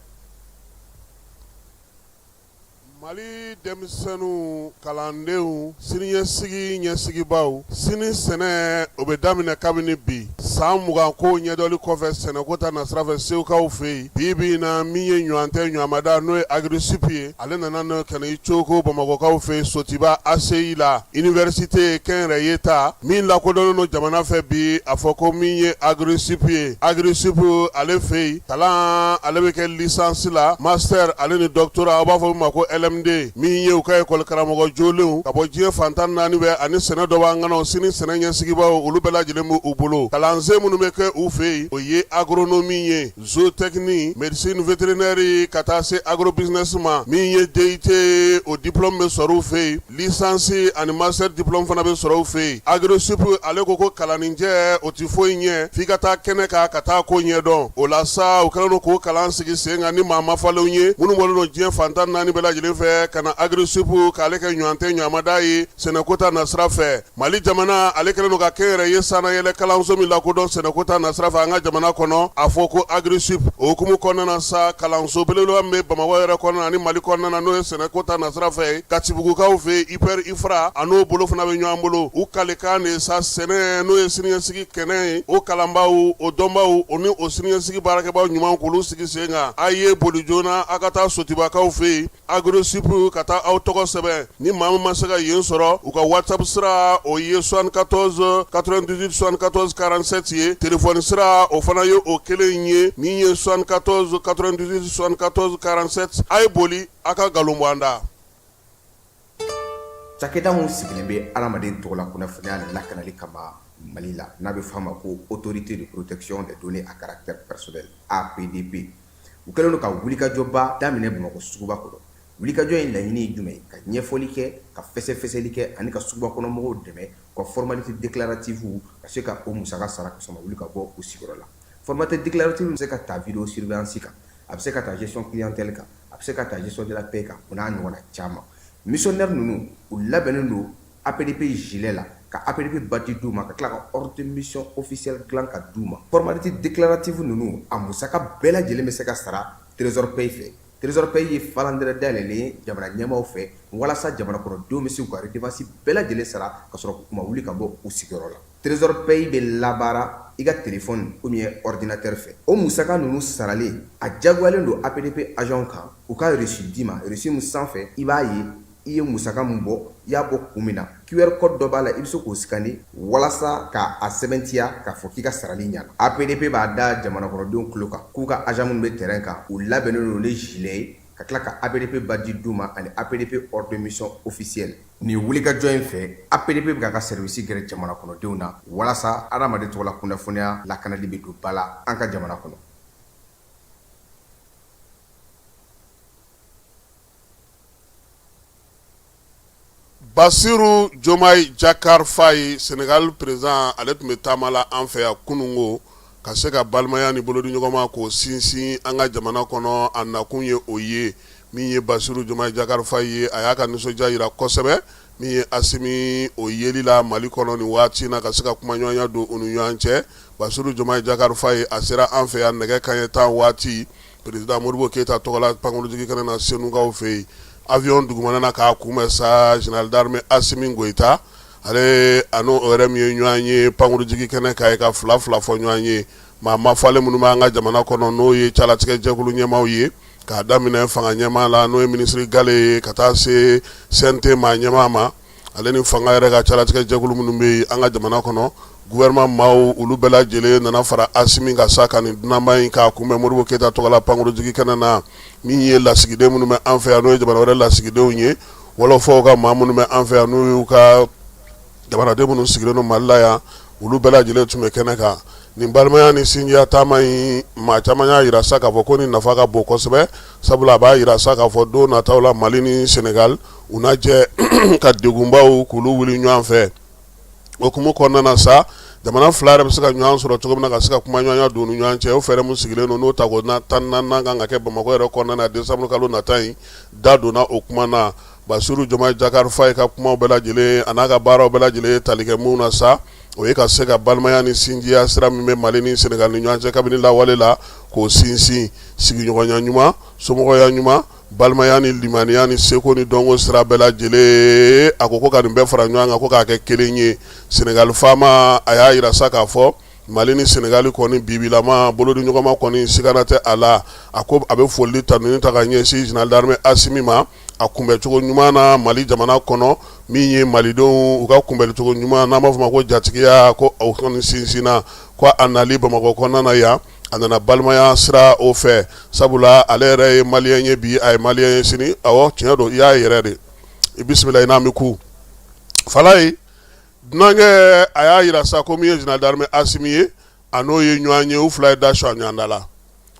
Mali denmisɛnninw kalandenw siniɲɛsigi ɲɛsigibaw sini sɛnɛ o bɛ daminɛ kabini bi san 20 ko ɲɛdɔli kɔfɛ sɛnɛko ta nasira fɛ sewukaw fɛ yen bi in na min ye ɲɔgɔn tɛ ɲɔgɔnmada n'o ye Agriculture ye ale nana n'o ka na i cogo Bamakɔkaw fɛ yen Sotiba ACI la université kɛnyɛrɛye ta min lakodɔnnen don jamana fɛ bi a fɔ ko min ye Agriculture ye Agriculture ale fɛ yen kalan ale bɛ kɛ licence la master ale ni doctorat aw b'a fɔ min ma ko LMD min ye u ka école karamɔgɔ jolenw ka bɔ diɲɛ fantan naani bɛɛ ani sɛnɛ dɔ b'an kɔnɔ sini sɛnɛ ɲɛsigibaw olu bɛɛ lajɛlen b'u u bolo kalansen minnu bɛ kɛ u fɛ yen o ye agronomie ye zootechnie médecine vétérinaire ka taa se agrobusiness ma min ye DIT o diplôme bɛ sɔrɔ u fɛ yen licence ani master diplôme fana bɛ sɔrɔ u fɛ yen Agriculture ale ko ko kalaninjɛ o tɛ foyi ɲɛ f'i ka taa kɛnɛ kan ka taa ko ɲɛdɔn o la sa u kɛlen don k'o kalan sigi sen kan ni maa ma falenw ye minnu bɔlen don diɲɛ fantan naani bɛɛ lajɛlen fɛ kana Agriculture k'ale kɛ ɲɔgɔn tɛ ɲɔgɔnmada ye sɛnɛko ta nasira fɛ Mali jamana ale kɛlen don ka kɛnyɛrɛye sanayɛlɛ kalanso min lakodɔn sɛnɛko ta nasira fɛ an ka jamana kɔnɔ a fɔ ko Agriculture o hukumu kɔnɔna na sa kalanso belebeleba min bɛ Bamakɔ yɛrɛ kɔnɔna ani Mali kɔnɔna na n'o ye sɛnɛko ta nasira fɛ Katibugukaw fɛ IPR IFRA a n'o bolo fana bɛ ɲɔgɔn bolo u kalekan de sa sɛnɛ n'o ye siniɲɛsigi kɛnɛ ye o kalanbaw o dɔnbaw o ni o siniɲɛsigi baarakɛbaw ɲuman k'olu sigi sen kan a ye boli joona a ka taa Sotibakaw fɛ yen Agriculture principe ka taa aw tɔgɔ sɛbɛn ni maa min ma se ka yen sɔrɔ u ka WhatsApp sira o ye 74 98 74 47 ye téléphone sira o fana ye o kelen ye min ye 74 98 74 47 a ye boli a ka galon bɔ an da. Cakɛda mun sigilen bɛ adamaden tɔgɔ la kunnafoniya lakanali kama Mali la n'a bɛ f'a ma ko autorité de protection des données à caractère personnel APDP u kɛlen don ka wulikajɔba daminɛ Bamakɔ suguba kɔnɔ. Wulikajɔ in laɲini ye jumɛn ye? Ka ɲɛfɔli kɛ, ka fɛsɛfɛsɛli kɛ ani ka suguba kɔnɔ mɔgɔw dɛmɛ ka formalité déclarative ka se ka o musaka sara ka sɔn ka wuli ka bɔ u sigiyɔrɔ la. Formalité déclarative bɛ se ka ta vidéo surveillance kan, a bɛ se ka ta gestion clientèle kan, a bɛ se ka ta gestion de la paix kan, o n'a ɲɔgɔnna caman. Missionnaire ninnu u labɛnnen don APDP gilet la ka APDP badge d'u ma ka tila ka ordre de mission officiel dilan ka d'u ma. Formalité déclarative ninnu a musaka bɛɛ lajɛlen bɛ se ka sara Trésor Paye fɛ. Trésor Paye ye falandɛrɛ dayɛlɛlen ye jamana ɲɛmaaw fɛ walasa jamana kɔnɔdenw bɛ se k'u ka redevance bɛɛ lajɛlen sara ka sɔrɔ k'u ma wuli ka bɔ u sigiyɔrɔ la. Trésor Paye bɛ labaara i ka téléphone ou bien ordinateur fɛ. O musaka ninnu saralen a jagoyalen don APDP agent kan u ka reçu d'i ma reçu min sanfɛ i b'a ye i ye musaka min bɔ i y'a bɔ kun min na QR code dɔ b'a la i bɛ se k'o scanner walasa ka a sɛbɛntiya k'a fɔ k'i ka sarali ɲɛna. APDP b'a da jamana kɔnɔdenw tulo kan k'u ka agent minnu bɛ terrain kan u labɛnnen don ni gilet ye ka tila ka APDP badge d'u ma ani APDP ordre de mission officiel. Nin wulikajɔ in fɛ APDP bɛ k'a ka service gɛrɛ jamana kɔnɔdenw na walasa adamaden tɔgɔ la kunnafoniya lakanali bɛ don ba la an ka jamana kɔnɔ. Bassirou Diomaye Diakhar Faye Sénégal président ale tun bɛ taama la an fɛ yan kunungo ka se ka balimaya ni bolodiɲɔgɔnma k'o sinsin an ka jamana kɔnɔ a nakun ye o ye min ye Bassirou Diomaye Diakhar Faye ye a y'a ka nisɔndiya jira kosɛbɛ min ye Asimi o yeli la Mali kɔnɔ nin waati na ka se ka kumaɲɔgɔnya don u ni ɲɔgɔn cɛ. Bassirou Diomaye Diakhar Faye a sera an fɛ yan nɛgɛ kanɲɛ 10 waati président Modibo Keyita tɔgɔ la pankurutigi kɛnɛ na Senukaw fɛ yen. Avion dugumana na k'a kunbɛn sa général d'armée Assimi Goïta ale ano yɛrɛ min ye ɲɔgɔn ye pankurutigi kɛnɛ k'a ye ka fila fɔ ɲɔgɔn ye maa ma fɔlen minnu b'an ka jamana kɔnɔ n'o ye calatigɛ jɛkulu ɲɛmaaw ye k'a daminɛ fanga ɲɛmaa la n'o ye ministre Gale ye ka taa se CNT maa ɲɛmaa ma ale ni fanga yɛrɛ ka calatigɛ jɛkulu minnu bɛ an ka jamana kɔnɔ gouvernement maaw olu bɛɛ lajɛlen nana fara Assimi ka sa ka nin dunanba in k'a kunbɛn Modibo Keyita tɔgɔ la pankurutigi kɛnɛ na min ye lasigiden minnu bɛ an fɛ yan n'o ye jamana wɛrɛ lasigidenw ye wɔlɔfɔw ka maa minnu bɛ an fɛ yan n'o y'u ka jamanaden minnu sigilen don Mali la yan olu bɛɛ lajɛlen tun bɛ kɛnɛ kan. Nin balimaya ni sinjiya taama in maa caman y'a yira sa k'a fɔ ko nin nafa ka bon kosɛbɛ sabula a b'a yira sa k'a fɔ don nataw la Mali ni Sénégal u na jɛ ka degunbaw k'olu wuli ɲɔgɔn fɛ. Okumu kɔnɔna na sa jamana fila yɛrɛ bɛ se ka ɲɔgɔn sɔrɔ cogo min na ka se ka kumaɲɔgɔnya don u ni ɲɔgɔn cɛ o fɛɛrɛ min sigilen don n'o ta ko 14 kan ka kɛ Bamakɔ yɛrɛ kɔnɔna na décembre kalo nata in da donna o kuma na. Bassirou Diomaye Diakhar Faye ka kumaw bɛɛ lajɛlen a n'a ka baaraw bɛɛ lajɛlen tali kɛ mun na sa o ye ka se ka balimaya ni sinjiya sira min bɛ Mali ni Sénégal ni ɲɔgɔn cɛ kabini lawale la k'o sinsin sigiɲɔgɔnya ɲuman somɔgɔya ɲuman balimaya ni limaniya ni seko ni dɔnko sira bɛɛ lajɛlen a ko ka nin bɛɛ fara ɲɔgɔn kan ko k'a kɛ kelen ye. Sénégal faama a y'a yira sa k'a fɔ Mali ni Sénégal kɔni bibilama bolodiɲɔgɔnma kɔni sigana tɛ a la a ko a bɛ foli ta ninnu ta ka ɲɛsin général d'armée Assimi ma a kunbɛcogo ɲuman na Mali jamana kɔnɔ min ye malidenw u ka kunbɛcogo ɲuman n'an b'a fɔ ma ko jatigiya ko o kɔni sinsinna ko a nali Bamakɔ kɔnɔna na yan a nana balimaya sira o fɛ sabula ale yɛrɛ ye maliyɛn ye bi a ye maliyɛn ye sini awɔ tiɲɛ don i y'a yɛrɛ de i bisimila i n'a mi ku Falaye dunankɛ a y'a yira sa ko min ye général d'armée Assimi ye a n'o ye ɲɔgɔn ye u fila ye da sɔ ɲɔgɔn da la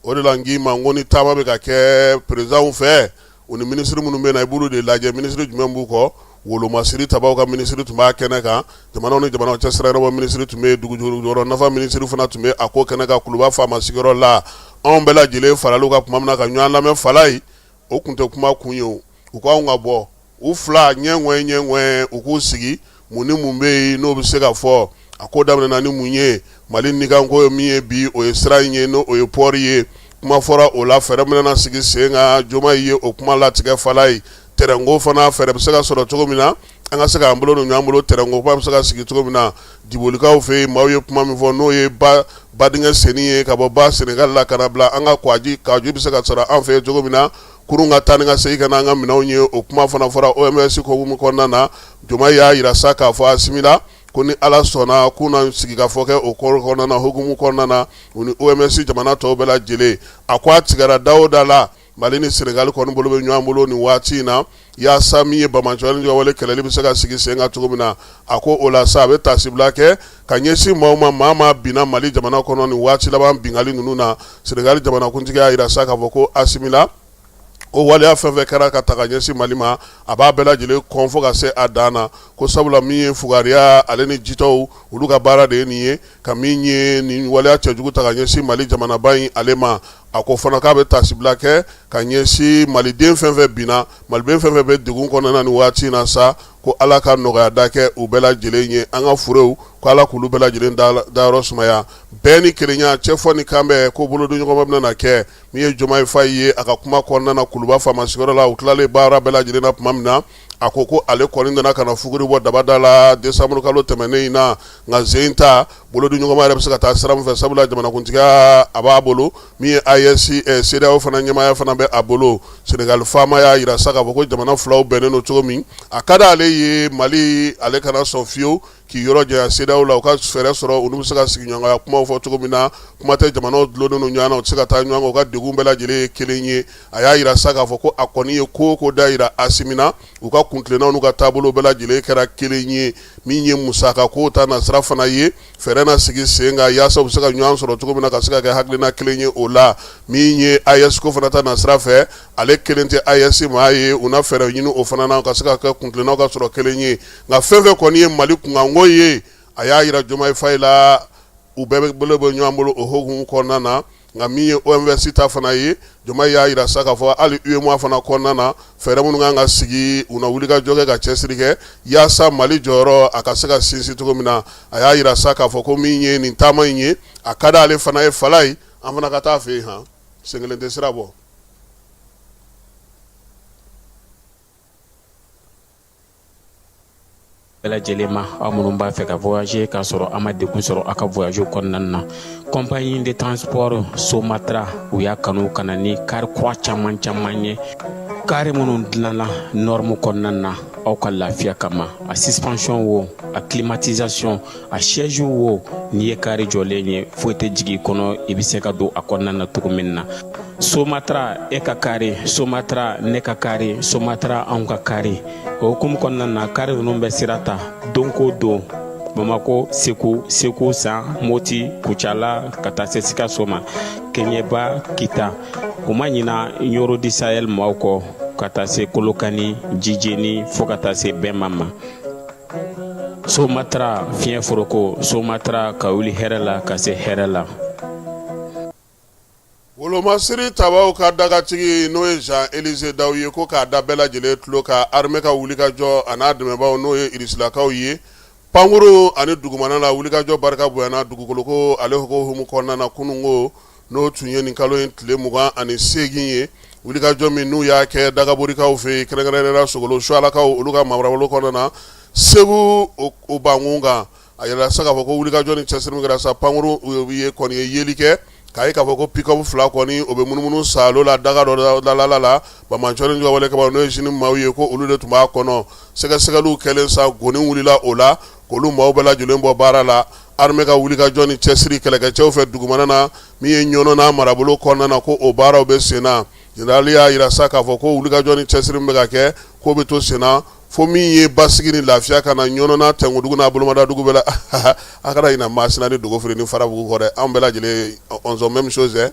o de la n k'i ma n ko ni taama bɛ ka kɛ présidentw fɛ u ni ministre minnu bɛ na i b'olu de lajɛ ministre jumɛn b'u kɔ wolomasiri tabaw ka ministre tun b'a kɛnɛ kan jamanaw ni jamanaw cɛ sira yɔrɔ ministre tun bɛ dugujukɔrɔ nafa ministre fana tun bɛ a ko kɛnɛ kan kuluba faama sigiyɔrɔ la anw bɛɛ lajɛlen faraliw ka kuma min na ka ɲɔgɔn lamɛn Falaye o tun tɛ kuma kun ye o u k'anw ka bɔ u fila ɲɛŋɔɲɛ u k'u sigi mun ni mun bɛ yen n'o bɛ se ka fɔ a ko daminɛna ni mun ye Mali nikanko ye min ye bi o ye sira in ye n'o ye pɔri ye kuma fɔra o la fɛɛrɛ min na sigi sen kan Diomaye ye o kuma latigɛ Falaye terrainko fana fɛɛrɛ bɛ se ka sɔrɔ cogo min na an ka se k'an bolo don ɲɔgɔn bolo terrainko kuma bɛ se ka sigi cogo min na Dibolikaw fɛ yen maaw ye kuma min fɔ n'o ye badingɛ senni ye ka bɔ ba Sénégal la ka na bila an ka Kaaji bɛ se ka sɔrɔ an fɛ yen cogo min na kurun ka taa ni ka segin ka na an ka minɛnw ye o kuma fana fɔra OMS ko mun kɔnɔna na Diomaye y'a yira sa k'a fɔ Asimila ko ni Ala sɔnna k'u na sigi ka fɔ kɛ o kɔnɔna na hukumu kɔnɔna na u ni OMS jamana tɔw bɛɛ lajɛlen a ko a tigɛra da o da la Mali ni Senegal kɔni bolo bɛ ɲɔgɔn bolo nin waati in na yaasa min ye Bamajɔni wale kɛlɛli bɛ se ka sigi sen kan cogo min na a ko o la sa a bɛ tasibila kɛ ka ɲɛsin maaw ma maa binna Mali jamana kɔnɔ nin waati laban bingali ninnu na Senegal jamanakuntigi y'a yira sa k'a fɔ ko Asimila o waleya fɛn fɛn kɛra ka ta ka ɲɛsin Mali ma a b'a bɛɛ lajɛlen kɔn fo ka se a dan na ko sabula min ye fugariya ale ni jitɔw olu ka baara de ye nin ye ka min ye nin waleya cɛjugu ta ka ɲɛsin Mali jamanaba in ale ma a ko fana k'a bɛ tasibila kɛ ka ɲɛsin maliden fɛn fɛn binna maliden fɛn fɛn bɛ degun kɔnɔna nin waati in na sa ko Ala ka nɔgɔya da kɛ u bɛɛ lajɛlen ye an ka furew ko Ala k'olu bɛɛ lajɛlen dayɔrɔ sumaya bɛɛ ni kelenya cɛ fɔ ni kan bɛɛ ko bolodiɲɔgɔnma bɛna kɛ min ye Diomaye Faye ye a ka kuma kɔnɔna na Kuluba faama sigiyɔrɔ la u tilalen baara bɛɛ lajɛlen na tuma min na a ko ale kɔni nana ka na fuguri bɔ dabada la décembre kalo tɛmɛnen in na nka sen ta bolodiɲɔgɔnma yɛrɛ bɛ se ka taa sira min fɛ sabula jamanakuntigiya a b'a bolo min ye AES CEDEAO fana ɲɛmaaya fana bɛ a bolo Senegal faama y'a yira sa k'a fɔ ko jamana filaw bɛnnen don cogo min a ka d'ale ye Mali ale kana sɔn fiyewu k'i yɔrɔ janya CEDEAO la u ka fɛɛrɛ sɔrɔ olu bɛ se ka sigiɲɔgɔnya kumaw fɔ cogo min na kuma tɛ jamanaw dulonnen don ɲɔgɔn na u tɛ se ka taa ɲɔgɔn kan u ka degun bɛɛ lajɛlen ye kelen ye a y'a yira sa k'a fɔ ko a kɔni ye ko o ko da yira Asimina u ka kuntilennaw n'u ka taabolo bɛɛ lajɛlen kɛra kelen ye min ye musaka ko ta nasira fana ye fɛɛrɛ na sigi sen kan yaasa u bɛ se ka ɲɔgɔn sɔrɔ cogo min na ka se ka kɛ hakilina kelen ye o la min ye AES ko fana ta nasira fɛ ale kelen tɛ AES maa ye u na fɛɛrɛ ɲini o fana na ka se ka kɛ kuntilennaw ka sɔrɔ kelen ye nka fɛn fɛn kɔni ye Mali kunkanko ye a y'a yira Diomaye Faye la u bɛɛ bolo bɛ ɲɔgɔn bolo o hukumu kɔnɔna na nka min ye OMS ta fana ye Diomaye y'a yira sa k'a fɔ hali UEMOA fana kɔnɔna na fɛɛrɛ minnu kan ka sigi u na wulikajɔ kɛ ka cɛsiri kɛ yaasa Mali jɔyɔrɔ a ka se ka sinsin cogo min na a y'a yira sa k'a fɔ ko min ye nin taama in ye a ka d'ale fana ye fala ye an fana ka taa fɛ yen han sen kelen tɛ sira bɔ. bɛɛ lajɛlen ma aw minnu b'a fɛ ka voyager k'a sɔrɔ a ma degun sɔrɔ a ka voyage kɔnɔna na compagnie de transport Somatra u y'a kanu ka na ni kari kura caman ye kari minnu dilanna norme kɔnɔna na aw ka lafiya kama a suspension wo a climatisation a siège wo n'i ye kari jɔlen ye foyi tɛ jigin kɔnɔ i bɛ se ka don a kɔnɔna na cogo min na Somatra e ka kari Somatra ne ka kari Somatra anw ka kari o hukumu kɔnɔna na kari ninnu bɛ sira ta don ko don Bamako Segu San Moti Kucala ka taa se Sikaso ma Keɲeba Kita o ma ɲina Yoro di Sahel maaw kɔ ka taa se Kolokani Jijeni fo ka taa se Bɛnma ma Somatra fiɲɛ foroko Somatra ka wuli hɛrɛ la ka se hɛrɛ la. Wolomasiri tabaw ka dagatigi n'o ye Jean Élisée Daw ye ko k'a da bɛɛ lajɛlen tulo ka armée ka wulikajɔ a n'a dɛmɛbaaw n'o ye Irisilakaw ye Pankuru ani dugumana la wulikajɔ barika bonyana dugukolo ko ale hukumu kɔnɔna na kunungo n'o tun ye nin kalo in tile 28 ye wulikajɔ min n'u y'a kɛ dagaborikaw fɛ kɛrɛnkɛrɛnnenya Sogolo Sualakaw olu ka marabolo kɔnɔna na Segu o bankun kan a yɛlɛla sa k'a fɔ ko wulikajɔ ni cɛsiri min kɛra sa Pankuru ye kɔni ye yeli kɛ k'a ye k'a fɔ ko pick-up fila kɔni o bɛ munumunu salo la daga dɔ la Bamajɔni wale kaba n'o ye jeunes maaw ye ko olu de tun b'a kɔnɔ sɛgɛsɛgɛliw kɛlen sa goni wulila o la k'olu maaw bɛɛ lajɛlen bɔ baara la armée ka wulikajɔ ni cɛsiri kɛlɛkɛcɛw fɛ dugumana na min ye ɲɔnɔ n'a marabolo kɔnɔna na ko o baaraw bɛ sen na général y'a yira sa k'a fɔ ko wulikajɔ ni cɛsiri min bɛ ka kɛ k'o bɛ to sen na fo min ye basigi ni lafiya ka na ɲɔnɔ n'a tɛnkudugu n'a bolomada dugu bɛɛ la a kana ɲina Masina ni Dogofiri ni Farabugu kɔ dɛ anw bɛɛ lajɛlen on zone même chose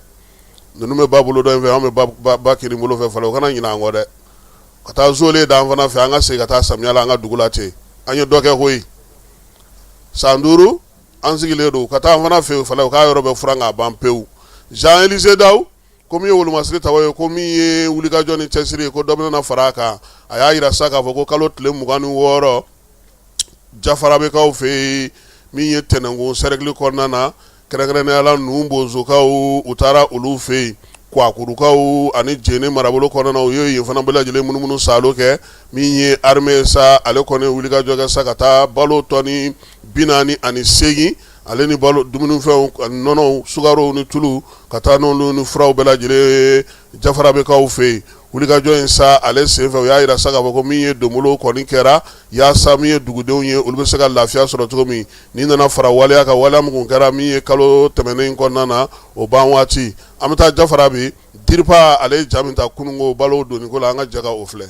ninnu bɛ ba bolo dɔ in fɛ anw bɛ ba kiri bolo fɛ fɔlɔ o kana ɲina an kɔ dɛ ka taa zole d'an fana fɛ an ka segin ka taa samiya la an ka dugu la ten an ye dɔ kɛ koyi san 5 an sigilen don ka taa an fana fɛ fɔlɔ o k'a yɔrɔ bɛ furan k'a ban pewu Jean Élisée Daw ko min ye Wolomasiri tabaw ye ko min ye wulikajɔ ni cɛsiri ye ko dɔ bɛna fara a kan a y'a yira sa k'a fɔ ko kalo tile 26 Jafara bɛ k'aw fɛ yen min ye Tɛnɛnkun cercle kɔnɔna na kɛrɛnkɛrɛnnenya la Nuhu Bozokaw u taara olu fɛ yen Kwakurukaw ani Jene marabolo kɔnɔna na u ye yen fana bɛɛ lajɛlen munumunu salo kɛ min ye armée sa ale kɔni wulikajɔ kɛ sa ka taa balo tɔni 48 ale ni balo dumunifɛnw nɔnɔw sukaro ni tulu ka taa n'olu ni furaw bɛɛ lajɛlen Jafara bɛ k'aw fɛ yen wulikajɔ in sa ale senfɛ u y'a yira sa k'a fɔ ko min ye donbolo kɔni kɛra yaasa min ye dugudenw ye olu bɛ se ka lafiya sɔrɔ cogo min ni nana fara waleya kan waleya min kun kɛra min ye kalo tɛmɛnen kɔnɔna na o ban waati an bɛ taa jafara bi diripa ale ye ja min ta kununko balo doni ko la an ka jɛ ka o filɛ.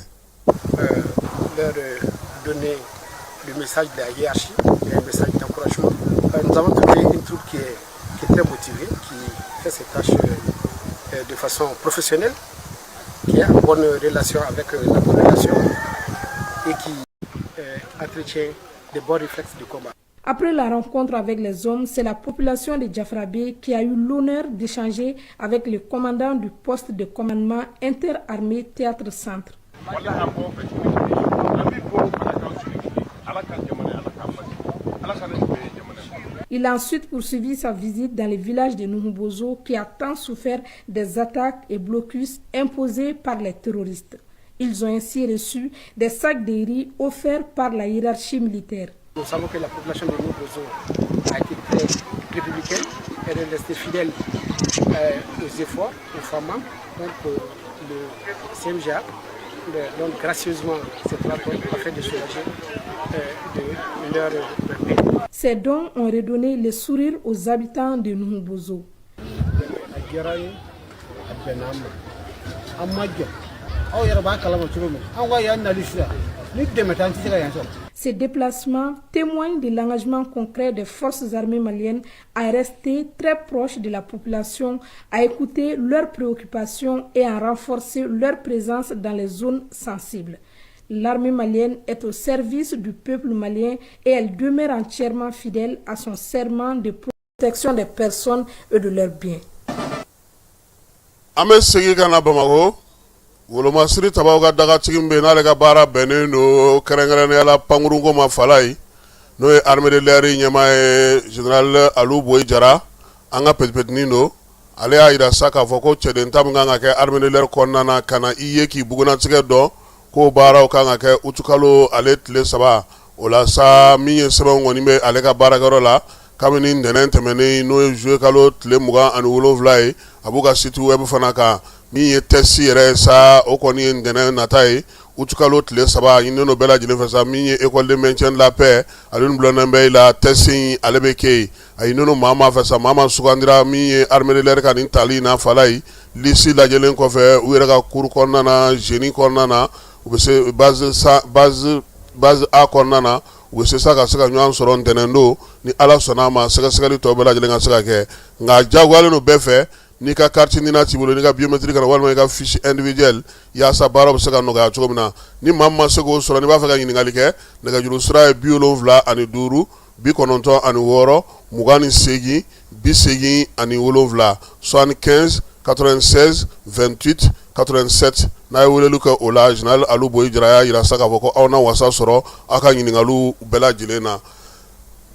Leur donner le message de la hiérarchie et un message d'encouragement. Nous avons trouvé une troupe qui est très motivée, qui fait ses tâches de façon professionnelle, qui est en bonne relation avec la population et qui entretient des bons réflexes de combat. Après la rencontre avec les hommes, c'est la population de Diafra-Bé qui a eu l'honneur d'échanger avec le commandant du poste de commandement interarmé Théâtre Centre. Il a ensuite poursuivi sa visite dans le village de Nuhubozo qui a tant souffert des attaques et blocus imposés par les terroristes. Ils ont ainsi reçu des sacs de riz offerts par la hiérarchie militaire. Nous savons que la population de Nuhubozo a été très républicaine, elle est restée fidèle aux efforts, aux femmes. Donc le CMGA donne gracieusement cette plateforme afin de soulager de leur peine. Ces dons ont redonné le sourire aux habitants de Nuhubozo. Ces déplacements témoignent de l'engagement concret des forces armées maliennes à rester très proches de la population, à écouter leurs préoccupations et à renforcer leur présence dans les zones sensibles. L'armée malienne est au service du peuple malien et elle demeure entièrement fidèle à son serment de protection des personnes et de leurs biens. Ame segi kana Bamako, woloma siri tabaw ka daga tigin be n'ale ka baara bɛnnen do kɛrɛnkɛrɛnnenya pankurunko ma fala ye n'o ye armée de l'air ɲɛmaa ye général Alu Boyi Jara an ka petipetinin do ale y'a yira sa k'a fɔ ko cɛden ta min kan ka kɛ armée de l'air kɔnɔna na ka na i ye k'i bugunatigɛ dɔn ko baaraw kan ka kɛ utukalo ale tile 3 o la sa min ye sɛbɛn kɔni bɛ ale ka baarakɛyɔrɔ la kabini ntɛnɛn tɛmɛnen n'o ye juillet kalo tile 27 ye a b'u ka site web fana kan min ye test yɛrɛ sa o kɔni ye ntɛnɛn nata ye utukalo tile 3 ɲininen do bɛɛ lajɛlen fɛ sa min ye école de maintien de la paix ale ni bulonɛn bɛ la test in ale bɛ kɛ yen a ɲininen do maa ma fɛ sa maa ma sugandira min ye armée de l'air ka nin tali na fala ye lisi lajɛlen kɔfɛ u yɛrɛ ka cours kɔnɔna na génie kɔnɔna na u bɛ se base A kɔnɔna na u bɛ se sa ka se ka ɲɔgɔn sɔrɔ ntɛnɛn don ni ala sɔnna a ma sɛgɛsɛgɛli tɔ bɛɛ lajɛlen ka se ka kɛ nka jagoyalen do bɛɛ fɛ n'i ka carte nina t'i bolo n'i ka biométrique kana walima i ka fiche individuelle yaasa baaraw bɛ se ka nɔgɔya cogo min na ni maa min ma se k'o sɔrɔ n'i b'a fɛ ka ɲininkali kɛ nɛgɛjuru sira ye 75 56 28 75 96 28 87 n'a ye weleli kɛ o la général Alu Boyi Jara y'a yira sa k'a fɔ ko aw na wasa sɔrɔ aw ka ɲininkaliw bɛɛ lajɛlen na.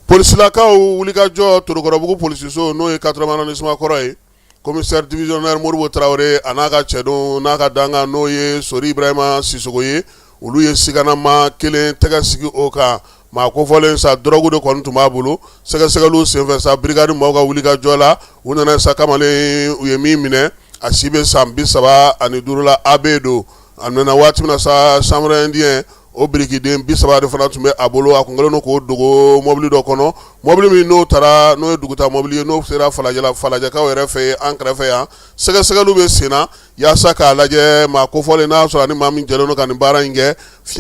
Polisilakaw wulikajɔ Torokɔrɔbugu polisiso n'o ye 80 arrondissement kɔrɔ ye commissaire divisionnaire Moribo Traoré a n'a ka cɛdon n'a ka danga n'o ye Sori Ibrahima Sisogo ye olu ye siganama kelen tɛgɛ sigi o kan maa kofɔlen sa drogue de kɔni tun b'a bolo sɛgɛsɛgɛliw senfɛ sa brigade maaw ka wulikajɔ la u nana sa kamalen u ye min minɛ a si bɛ san 35 la AB do a nana waati min na sa chambre indien o birikiden 30 de fana tun bɛ a bolo a kun kɛlen do k'o dogo mobili dɔ kɔnɔ mobili min n'o taara n'o ye duguta mobili ye n'o sera falajɛkaw yɛrɛ fɛ an kɛrɛfɛ yan sɛgɛsɛgɛliw bɛ sen na yaasa k'a lajɛ maa kofɔlen n'a sɔrɔ ani maa min jɛlen do ka nin baara in kɛ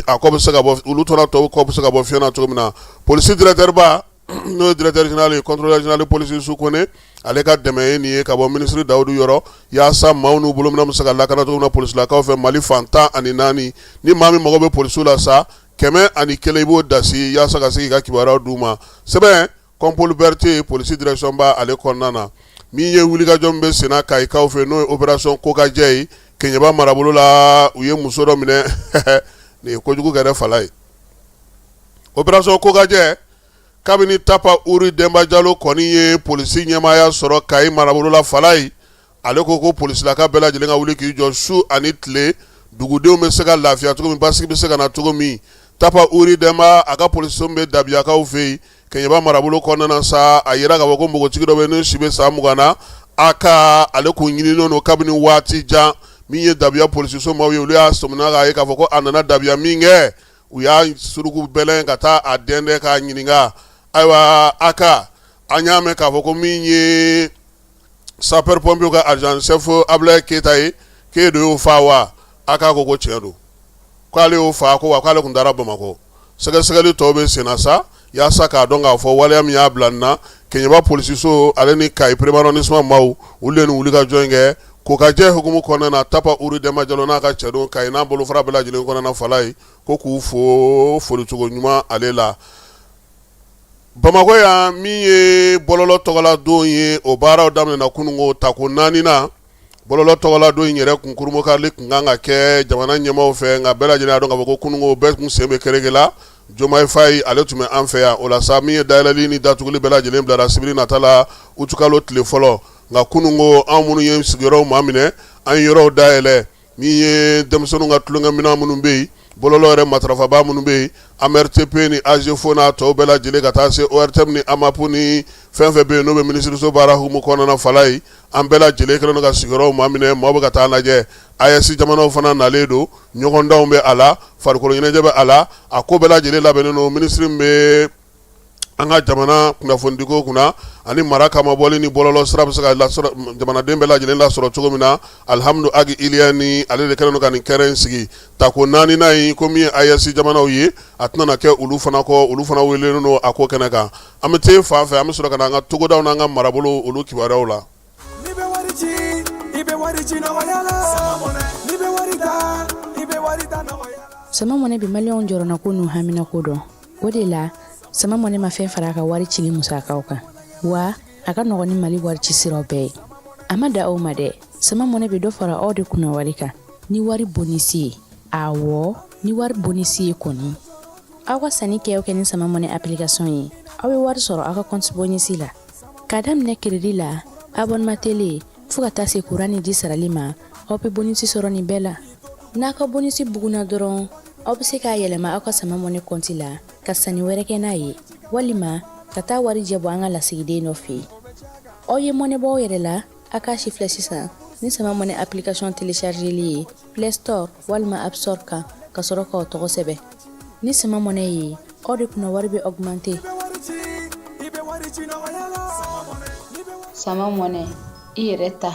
a kɔ bɛ se ka bɔ olu tɔnɔ tɔw kɔ bɛ se ka bɔ fiɲɛ na cogo min na polisi directeur ba n'o ye directeur général ye contrôleur général de police Sukone ale ka dɛmɛ ye nin ye ka bɔ ministre Dawudu yɔrɔ yaasa maaw n'u bolominɛ bɛ se ka lakana cogo min na polisilakaw fɛ Mali fan 14 ni maa min mago bɛ polisiw la sa 101 i b'o dasi yaasa ka se k'i ka kibaruyaw d'u ma sɛbɛn Compol Berthe polisi direction ba ale kɔnɔna na min ye wulikajɔ min bɛ sen na Kayikaw fɛ n'o ye opération Kokajɛ ye Keɲeba marabolo la u ye muso dɔ minɛ nin ye kojugu kɛra fala ye opération Kokajɛ kabini Tapa Uri Demba Jalo kɔni ye polisi ɲɛmaaya sɔrɔ Kayi marabolo la fala ye ale ko ko polisilaka bɛɛ lajɛlen ka wuli k'i jɔ su ani tile dugudenw bɛ se ka lafiya cogo min basigi bɛ se ka na cogo min Tapa Uri Demba a ka polisiw bɛ Dabiyakaw fɛ yen Keɲeba marabolo kɔnɔna na sa a yira k'a fɔ ko npogotigi dɔ bɛ ne si bɛ san 20 na a ka ale kun ɲininen do kabini waati jan min ye dabiya polisiso maaw ye olu y'a sɔmina k'a ye k'a fɔ ko a nana dabiya min kɛ u y'a suruku bɛlɛn ka taa a dɛndɛ k'a ɲininka ayiwa a ka an y'a mɛn k'a fɔ ko min ye sapeur pompier ka adjoint chef Ablaye Keyita ye k'e de y'o fa wa a ka ko tiɲɛ don k'ale y'o fa ko wa k'ale tun taara Bamakɔ sɛgɛsɛgɛli tɔw bɛ sen na sa yaasa k'a dɔn k'a fɔ waleya min y'a bila nin na Keɲeba polisiso ale ni Kayi premier arrondissement maaw olu de ni wulikajɔ in kɛ k'o ka jɛ hukumu kɔnɔna na Tapa Uru Dɛnba Jalo n'a ka cɛdon Kayi n'a bolofara bɛɛ lajɛlen kɔnɔna fala ye ko k'u fo folicogo ɲuman ale la. Bamakɔ yan min ye bɔlɔlɔ tɔgɔla don ye o baaraw daminɛna kunungo tako 4 na bɔlɔlɔ tɔgɔla don in yɛrɛ kunkurumokali kun kan ka kɛ jamana ɲɛmaaw fɛ nka bɛɛ lajɛlen y'a dɔn k'a fɔ ko kunungo bɛɛ kun sen bɛ kerege la Jomayi Fayi ale tun bɛ an fɛ yan o la sa min ye dayɛlɛli ni datuguli bɛɛ lajɛlen bilara sibiri nata la utu kalo tile fɔlɔ nka kunungo an minnu ye sigiyɔrɔw maa minɛ an ye yɔrɔw dayɛlɛ min ye denmisɛnninw ka tulonkɛminɛn minnu bɛ yen bɔlɔlɔ yɛrɛ matarafaba minnu bɛ yen AMRTP ni AGEFO n'a tɔw bɛɛ lajɛlen ka taa se ORTM ni AMAPU ni fɛn fɛn bɛ yen n'o bɛ minisiriso baara hukumu kɔnɔna fala ye an bɛɛ lajɛlen kɛlen don ka sigiyɔrɔw maa minɛ maaw bɛ ka taa lajɛ AES jamanaw fana nalen don ɲɔgɔndanw bɛ a la farikolo ɲɛnajɛ bɛ a la a ko bɛɛ lajɛlen labɛnnen don minisiri min bɛ an ka jamana kunnafonidiko kunna ani mara kama bɔli ni bɔlɔlɔ sira bɛ se ka jamanaden bɛɛ lajɛlen lasɔrɔ cogo min na Alhamdu Agi Iliya ni ale de kɛlen don ka nin kɛnɛ in sigi tako 4nan in ko min ye AES jamanaw ye a tɛna na kɛ olu fana kɔ olu fana welelen don a ko kɛnɛ kan an bɛ te fan fɛ an bɛ sɔrɔ ka na an ka togodaw n'an ka marabolo olu kibaruyaw la. Sama mɔnɛ bi maliyɛnw jɔrɔna ko n'u hamina ko dɔn o de la sama mɔnɛ ma fɛn fara a ka wari cili musakaw kan wa a ka nɔgɔn ni Mali wari ci siraw bɛɛ ye a ma da aw ma dɛ sama mɔnɛ bɛ dɔ fara aw de kunna wari kan ni wari bonisi ye awɔ ni wari bonisi ye kɔni aw ka sanni kɛ aw kɛ ni sama mɔnɛ application ye aw bɛ wari sɔrɔ aw ka compte bonisi la k'a daminɛ crédit la abonnement télé fo ka taa se courant ni ji sarali ma aw bɛ bonisi sɔrɔ nin bɛɛ la n'a ka bonisi buguna dɔrɔn aw bɛ se k'a yɛlɛma aw ka sama mɔnɛ compte la ka sanni wɛrɛ kɛ n'a ye walima ka taa wari jɛ bɔ an ka lasigiden dɔ fɛ yen aw ye mɔnɛ bɔ aw yɛrɛ la a k'a si filɛ sisan ni sama mɔnɛ application téléchargeli ye Play Store walima App Store kan ka sɔrɔ k'aw tɔgɔ sɛbɛn ni sama mɔnɛ ye aw de kunna wari bɛ augmenter. Sama mɔnɛ i yɛrɛ ta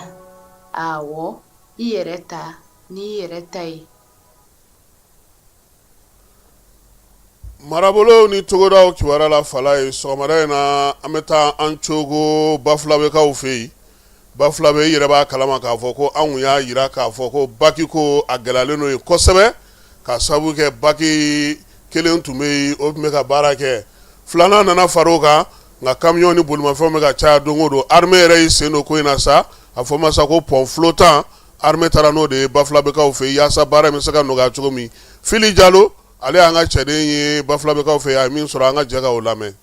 awɔ i yɛrɛ ta ni i yɛrɛ ta ye. Marabolo ni togodaw kibaruya la fala ye sɔgɔmada in na an bɛ taa an cogo Bafulabekaw fɛ yen Bafulabe i yɛrɛ b'a kalama k'a fɔ ko anw y'a jira k'a fɔ ko baki ko a gɛlɛyalen n'o ye kosɛbɛ ka sababu kɛ baki kelen tun bɛ yen o tun bɛ ka baara kɛ filanan nana far'o kan nka camion ni bolimafɛnw bɛ ka caya don o don armée yɛrɛ y'i sen don ko in na sa a fɔ ma sa ko pont flottant armée taara n'o de ye Bafulabekaw fɛ yen yaasa baara in bɛ se ka nɔgɔya cogo min Fili Jalo ale y'an ka cɛden ye Bafulabekaw fɛ yen a ye min sɔrɔ an ka jɛ ka o lamɛn.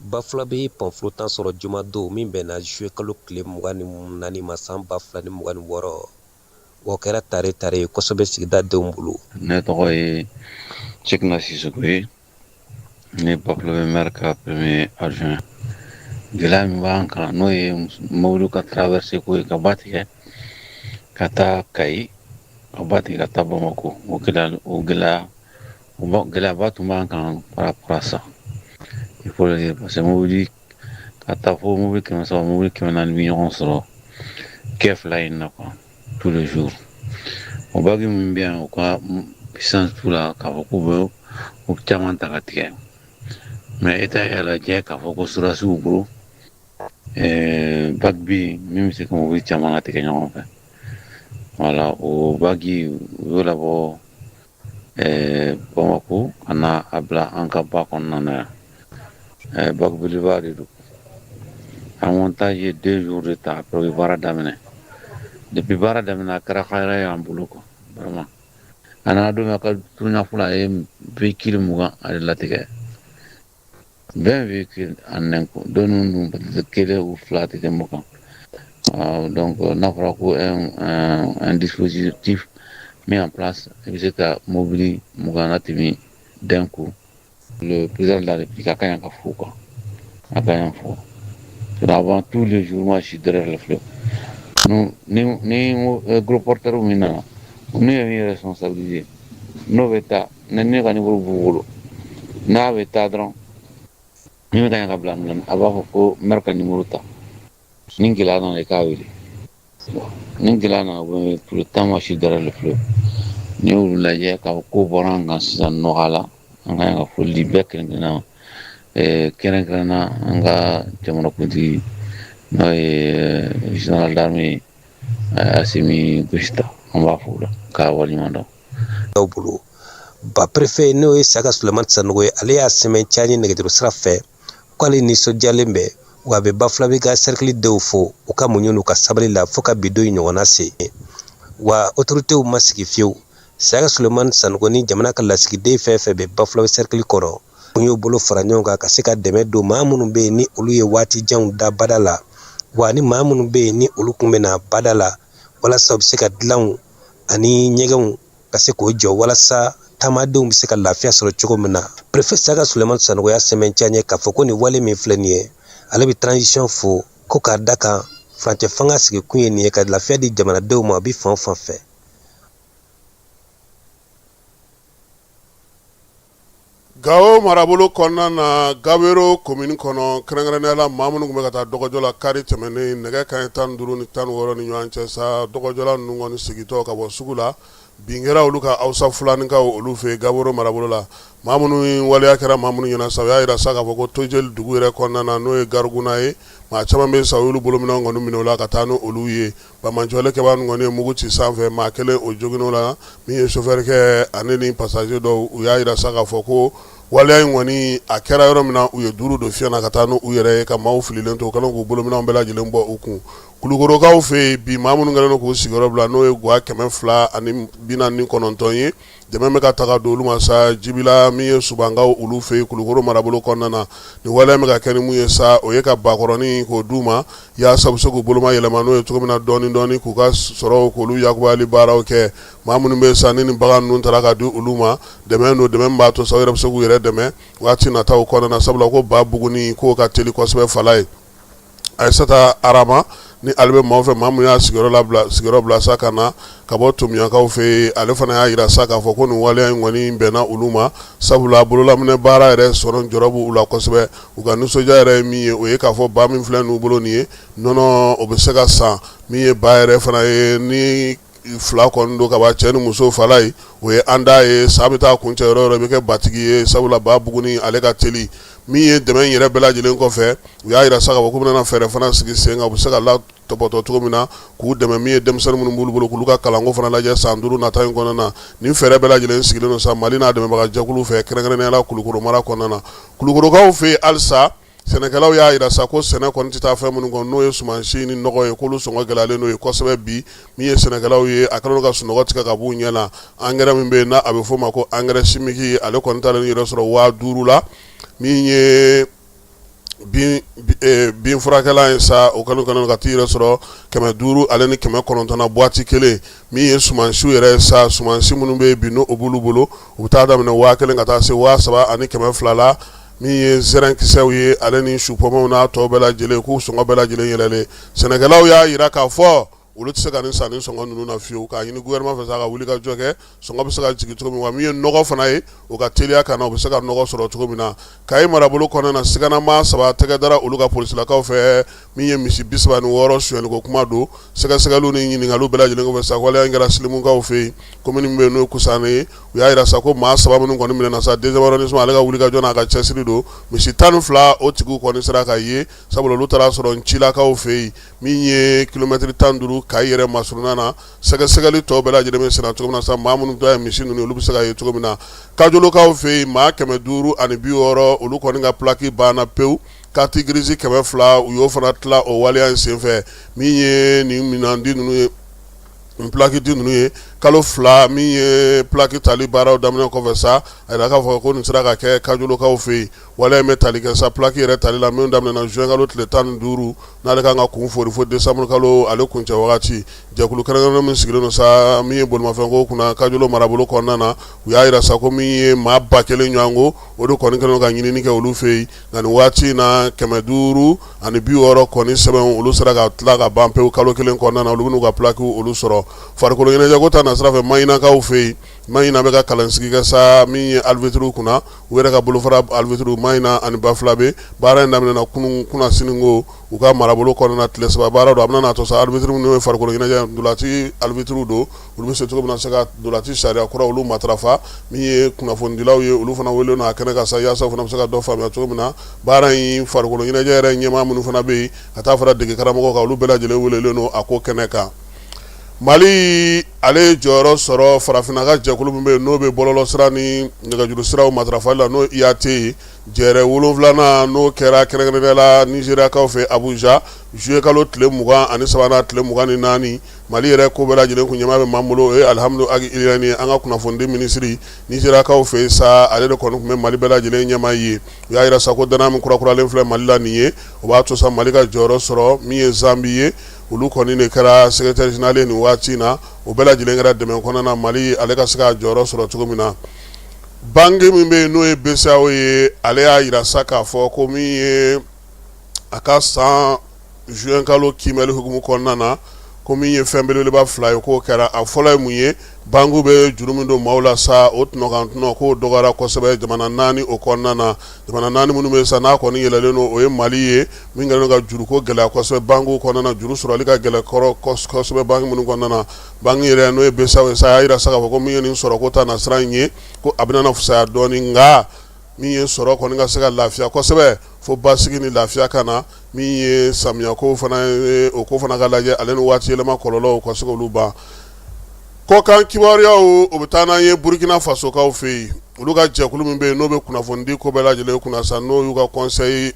Bafulabe pont flottant sɔrɔ juma don min bɛnna juillet kalo tile 24 ma san 2026 o kɛra tare ye kosɛbɛ sigida denw bolo. Ne tɔgɔ ye Cɛkina Sisoko ye ne Bafulabe maire ka premier adjoint gɛlɛya min b'an kan n'o ye mobili ka traverser ko ye ka ba tigɛ ka taa Kayi ka ba tigɛ ka taa Bamakɔ o gɛlɛyaba tun b'an kan par rapport à ça. Il faut le dire parce que mobili ka taa fo mobili 300 mobili 400 bɛ ɲɔgɔn sɔrɔ kɛ fila in na quoi tous les jours o bagi min bɛ yan o ka puissance t'u la k'a fɔ k'u bɛ o caman ta ka tigɛ mais État y'a lajɛ k'a fɔ ko sɔrɔdasiw bolo bagi bɛ yen min bɛ se ka mobili caman latigɛ ɲɔgɔn fɛ voilà o bagi u y'o labɔ Bamakɔ ka na a bila an ka ba kɔnɔna na yan. Bagi belebeleba de don an montage ye 2 jours de temps après baara daminɛ depuis baara daminɛ a kɛra hɛrɛ y'an bolo quoi vraiment a nana don min a ka turunya fɔlɔ a ye véhicule 20 ale latigɛ 20 véhicules en un coup dɔnni dun peut-être kelen ou 2 tɛ tɛmɛ o kan donc n'a fɔra ko un dispositif mis en place i bɛ se ka mobili 20 latɛmɛ d'un coup. Le président de la République a quand même fou quoi. A quand même fou. Avant tous les jours, moi je suis derrière le fleuve. ni gros porteur min nana nu ye min responsabiliser n'o bɛ taa ne ka numéro b'u bolo n'a bɛ taa dɔrɔn min bɛ ka ɲɛ ka bila minɛ a b'a fɔ ko maire ka numéro ta ni gɛlɛya nana i k'a wele ni gɛlɛya nana pour le temps moi je suis derrière le fleuve ni y'olu lajɛ ka ko bɔra an kan sisan nɔgɔya la an ka ɲɛ ka foli di bɛɛ kɛrɛnkɛrɛnna an ka jamanakuntigi n'o ye général d'armée Assimi Goïta an b'a fo la k'a waleɲuman dɔn dɔw bolo ba préfet n'o ye Saga Sulemani Sanogo ye ale y'a sɛmɛn caya nɛgɛjuru sira fɛ k'ale nisɔndiyalen bɛ wa a bɛ Bafulabe ka cercle denw fo u ka muɲu n'u ka sabali la fo ka bi don in ɲɔgɔnna se wa autoritéw ma sigi fiyewu Saga Sulemani Sanogo ni jamana ka lasigiden fɛn fɛn bɛ Bafulabe cercle kɔrɔ mun y'u bolo fara ɲɔgɔn kan ka se ka dɛmɛ don maa minnu bɛ yen ni olu ye waati janw da bada la wa ni maa minnu bɛ yen ni olu kun bɛna bada la walasa u bɛ se ka dilanw ani ɲɛgɛnw ka se k'o jɔ walasa taamadenw bɛ se ka lafiya sɔrɔ cogo min na préfet Saga Sulemani Sanogo y'a sɛmɛntiya ɲɛ k'a fɔ ko nin wale min filɛ nin ye ale bɛ transition fo ko k'a da kan furancɛ fanga sigi kun ye nin ye ka lafiya di jamanadenw ma a bɛ fan o fan fɛ. Gao marabolo kɔnɔna na Gabero commune kɔnɔ kɛrɛnkɛrɛnnenya la maa minnu tun bɛ ka taa dɔgɔjɔ la kari tɛmɛnen nɛgɛ kanɲɛ 15 ni 16 ni ɲɔgɔn cɛ sa dɔgɔjɔla ninnu kɔni sigitɔ ka bɔ sugu la bin kɛra olu ka Hausa Fulanikaw olu fɛ Gabero marabolo la maa minnu waleya kɛra maa minnu ɲɛna sa u y'a jira sa k'a fɔ ko Tojeli dugu yɛrɛ kɔnɔna na n'o ye Garuguna ye maa caman bɛ sa olu bolominɛw kɔni minɛ o la ka taa n'olu ye bamanjɔle kɛbaa ninnu kɔni ye mugu ci sanfɛ maa kelen o joginn'o la min ye chauffeur kɛ ani ni passager dɔw u y'a jira sa k'a fɔ ko waleya in kɔni a kɛra yɔrɔ min na u ye duuru don fiɲɛ na ka taa n'u yɛrɛ ye ka maaw fililen to u kɛlen k'u bolominɛw bɛɛ lajɛlen bɔ u kun Kulukorokaw fɛ yen bi maa minnu kɛlen don k'u sigiyɔrɔ bila n'o ye Gwa 249 ye dɛmɛ bɛ ka taga don olu ma sa Jibila min ye Subangaw olu fɛ yen Kulukoro marabolo kɔnɔna na nin waleya bɛ ka kɛ ni mun ye sa o ye ka bakɔrɔni k'o d'u ma yaasa u bɛ se k'u boloma yɛlɛma n'o ye cogo min na dɔɔni dɔɔni k'u ka sɔrɔ k'olu yakubali baaraw kɛ maa minnu bɛ sa ni nin bagan ninnu taara ka di olu ma dɛmɛ don dɛmɛ b'a to sa u yɛrɛ bɛ se k'u yɛrɛ dɛmɛ waati nataw kɔnɔna na sabula ko ba buguni k'o ka teli kosɛbɛ fala ye Aïssata Arama ni ale bɛ maaw fɛ maa min y'a sigiyɔrɔ bila sa ka na ka bɔ Tomiyakaw fɛ ale fana y'a jira sa k'a fɔ ko nin waleya in kɔni bɛnna olu ma sabula bololaminɛ baara yɛrɛ sɔrɔ jɔrɔ b'u la kosɛbɛ u ka nisɔndiya yɛrɛ ye min ye o ye k'a fɔ ba min filɛ n'u bolo nin ye nɔnɔ o bɛ se ka san min ye ba yɛrɛ fana ye ni fila kɔni don ka ban cɛ ni muso fala ye o ye an da ye sa bɛ taa kuncɛ yɔrɔ yɔrɔ bɛ kɛ batigi ye sabula ba buguni ale ka teli min ye dɛmɛ in yɛrɛ bɛɛ lajɛlen kɔfɛ u y'a jira sa k'a fɔ k'u bɛna fɛɛrɛ fana sigi sen kan u bɛ se ka latɔbɔtɔ cogo min na k'u dɛmɛ min ye denmisɛnnin minnu b'olu bolo k'olu ka kalanko fana lajɛ san 5 nata in kɔnɔna na nin fɛɛrɛ bɛɛ lajɛlen sigilen don sa Mali n'a dɛmɛbaga jɛkulu fɛ kɛrɛnkɛrɛnnenya la Kulukoro mara kɔnɔna na Kulukorokaw fɛ halisa sɛnɛkɛlaw y'a jira sa ko sɛnɛ kɔni tɛ taa fɛn minnu kɔnɔ n'o ye sumansi ni nɔgɔ ye k'olu sɔngɔ gɛlɛyalen n'o ye kosɛbɛ bi min ye sɛnɛkɛlaw ye a kɛlen don ka sunɔgɔ tigɛ ka b'u ɲɛ na angɛrɛ min bɛ yen n'a a bɛ f'o ma ko angɛrɛ simiki ale kɔni taalen yɛrɛ sɔrɔ 5000 la min ye bin furakɛla ye sa o kɛlen ka t'i yɛrɛ sɔrɔ 500 ale ni 900 na boîte kelen min ye sumansiw yɛrɛ sa sumansi minnu bɛ yen bi n'o b'olu bolo u bɛ taa daminɛ 1000 ka taa se 3000 ani 200 la min ye zɛrɛnkisɛw ye ale ni supɔmɛw n'a tɔ bɛɛ lajɛlen k'u sɔngɔ bɛɛ lajɛlen yɛlɛlen sɛnɛkɛlaw y'a jira k'a fɔ olu tɛ se ka nin san ni sɔngɔ ninnu na fiyewu k'a ɲini gouvernement fɛ sa ka wuli ka jɔ kɛ sɔngɔ bɛ se ka jigin cogo min wa min ye nɔgɔ fana ye o ka teliya ka na u bɛ se ka nɔgɔ sɔrɔ cogo min na Kayi marabolo kɔnɔna na siganama 3 tɛgɛ dara olu ka polisilakaw fɛ min ye misi 36 suyɛniko kuma don sɛgɛsɛgɛliw ni ɲininkaliw bɛɛ lajɛlen kɔfɛ sa waleya in kɛra Silimukaw fɛ yen commune min bɛ yen n'o ye Kusaane ye u y'a jira sa ko maa 3 minnu kɔni minɛna sa 2e arrondissement ale ka wuli ka jɔ n'a ka cɛsiri don misi 12 o tigiw kɔni sera ka ye sabula olu taara sɔrɔ Ncilakaw fɛ yen min ye kilomɛtiri 15 Kayi yɛrɛ masuruna na sɛgɛsɛgɛli tɔ bɛɛ lajɛlen bɛ senna cogo min na sa maa minnu tɔ ye misi ninnu olu bɛ se ka ye cogo min na Kajolokaw fɛ yen maa 560 olu kɔni ka plaki banna pewu carte grise 200 u y'o fana tila o waleya in senfɛ min ye nin minandi ninnu ye plaki di ninnu ye kalo fila min ye plaki tali baaraw daminɛ kɔfɛ sa a yira k'a fɔ ko nin sera ka kɛ kajolokaw fɛ yen wala in bɛ tali kɛ sa plaki yɛrɛ tali la min daminɛna juin kalo tile 15 n'ale kan ka kun fori fo décembre kalo ale kuncɛ wagati jɛkulu kɛrɛnkɛrɛnnen min sigilen don sa min ye bolimafɛnko kunna kajolo marabolo kɔnɔna na u y'a yira sa ko min ye maa 1000 ɲɔgɔnko o de kɔni kɛlen don ka ɲinini kɛ olu fɛ yen nka nin waati in na 560 kɔni sɛbɛn olu sera ka tila ka ban pewu kalo kelen kɔnɔna na olu bɛn'u ka plakiw olu sɔrɔ farikolo ɲɛnajɛko ta nasira fɛ Mayinakaw fɛ yen Mayina bɛ ka kalansigi kɛ sa min ye alvitre kunna u yɛrɛ ka bolofara alvitre Mayina ani Bafulabe baara in daminɛna kunna sininko u ka marabolo kɔnɔna tile 3 baara don a bɛna n'a to sa alvitre minnu ye farikolo ɲɛnajɛ dolati alvitre don olu bɛ se cogo min na se ka dolati sariya kura olu matarafa min ye kunnafonidilaw ye olu fana wele n'a kɛnɛ ka sa yaasa u fana bɛ se ka dɔ faamuya cogo min na baara in farikolo ɲɛnajɛ yɛrɛ ɲɛmaa minnu fana bɛ yen ka taa fara dege karamɔgɔ kan olu bɛɛ lajɛlen welelen don a ko kɛnɛ kan Mali ale jɔyɔrɔ sɔrɔ farafinna ka jɛkulu min bɛ yen n'o bɛ bɔlɔlɔ sira ni nɛgɛjuru siraw matarafali la n'o IAT jɛrɛ 7 n'o kɛra kɛrɛnkɛrɛnnenya la Nigériakaw fɛ Abuja juillet kalo tile 23 tile 24 Mali yɛrɛ ko bɛɛ lajɛlen kun ɲɛmaa bɛ m'an bolo o ye Alhamdu Agi Iliyani an ka kunnafonidi minisiri Nigériakaw fɛ sa ale de kɔni kun bɛ Mali bɛɛ lajɛlen ɲɛmaa ye u y'a yira sa ko danaya min kurakuralen filɛ Mali la nin ye o b'a to sa Mali ka jɔyɔrɔ sɔrɔ min ye Zambi ye olu kɔni de kɛra secrétaire général nin waati in na o bɛɛ lajɛlen kɛra dɛmɛ kɔnɔna na Mali ale ka se ka jɔyɔrɔ sɔrɔ cogo min na banque min bɛ yen n'o ye BCEAO ye ale y'a yira sa k'a fɔ ko min ye a ka san juin kalo kiimɛli hukumu kɔnɔna na ko min ye fɛn belebeleba 2 ye k'o kɛra a fɔlɔ ye mun ye banque bɛ juru min don maaw la sa o tɔnɔ k'o dɔgɔyara kosɛbɛ jamana 4 o kɔnɔna na jamana 4 minnu bɛ sa n'a kɔni yɛlɛlen don o ye Mali ye min kɛlen don ka juruko gɛlɛya kosɛbɛ banque kɔnɔna na juru sɔrɔli ka gɛlɛ kosɛbɛ banque minnu kɔnɔna na banque yɛrɛ n'o ye BCEAO ye sa a y'a yira sa k'a fɔ ko min ye nin sɔrɔ ko ta na sira in ye ko a bɛna fisaya dɔɔni nka min ye sɔrɔ kɔni ka se ka lafiya kosɛbɛ fo basigi ni lafiya ka na min ye samiyako fana o ko fana ka lajɛ ale ni waati yɛlɛma kɔlɔlɔw ka se k'olu ban kɔkan kibaruyaw o bɛ taa n'an ye Burkina Faso kaw fɛ yen olu ka jɛkulu min bɛ yen n'o bɛ kunnafonidi ko bɛɛ lajɛlen kunna sa n'o y'u ka conseil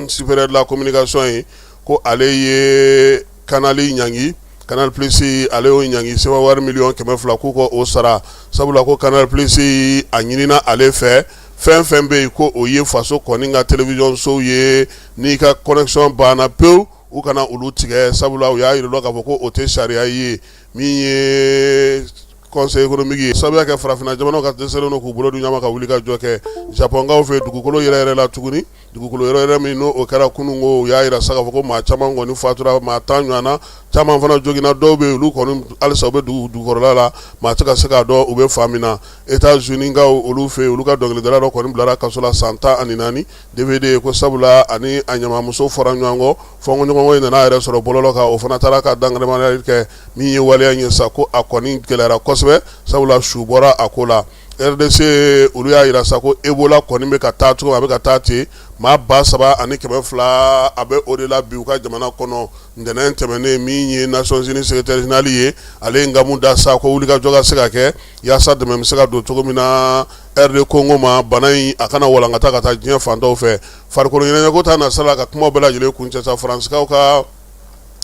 supérieur de la communication ye ko ale ye kanali ɲangi Canal Plus ale y'o ɲangi seba wari miliyɔn 200 k'u ko o sara sabula ko Canal Plus a ɲinina ale fɛ fɛn bɛ yen ko o ye faso kɔni ka télévision sow ye n'i ka connexion banna pewu u kana olu tigɛ sabula u y'a yir'u la k'a fɔ ko o tɛ sariya ye min ye conseil économique ye sabu kɛ farafinna jamanaw ka dɛsɛlen don k'u bolo du ɲama ka wuli ka jɔ kɛ Japonkaw fɛ dugukolo yɛrɛ la tuguni dugukolo yɛrɛ min n'o kɛra kunungo u y'a yira sa k'a fɔ ko maa caman kɔni fatura maa 10 ɲɔgɔnna caman fana joginna dɔw bɛ yen olu kɔni halisa u bɛ dugukɔrɔla la maa tɛ ka se k'a dɔn u bɛ fa min na États-Unis kaw olu fɛ olu ka dɔnkilidala dɔ kɔni bilara kaso la san 14 DVD ko sabula ani a ɲamamuso fɔra ɲɔgɔn kɔ fɔnkɔɲɔgɔnko in nana yɛrɛ sɔrɔ bɔlɔlɔ kan o fana taara ka dangaremaya kɛ min ye waleya ɲɛ sa ko a kɔni gɛlɛyara kosɛbɛ sabula su bɔra a ko la RDC olu y'a yira sa ko Ebola kɔni bɛ ka taa cogo a bɛ ka taa ten maa 3,200 a bɛ o de la bi u ka jamana kɔnɔ ntɛnɛn tɛmɛnen min ye Nations Unies secrétaire général ye ale ye nkamu da sa ko wulikajɔ ka se ka kɛ yaasa dɛmɛ bɛ se ka don cogo min na RD Congo ma bana in a kana walankata ka taa diɲɛ fan dɔw fɛ farikolo ɲɛnajɛko ta nasala ka kuma bɛɛ lajɛlen kuncɛ sa Faransikaw ka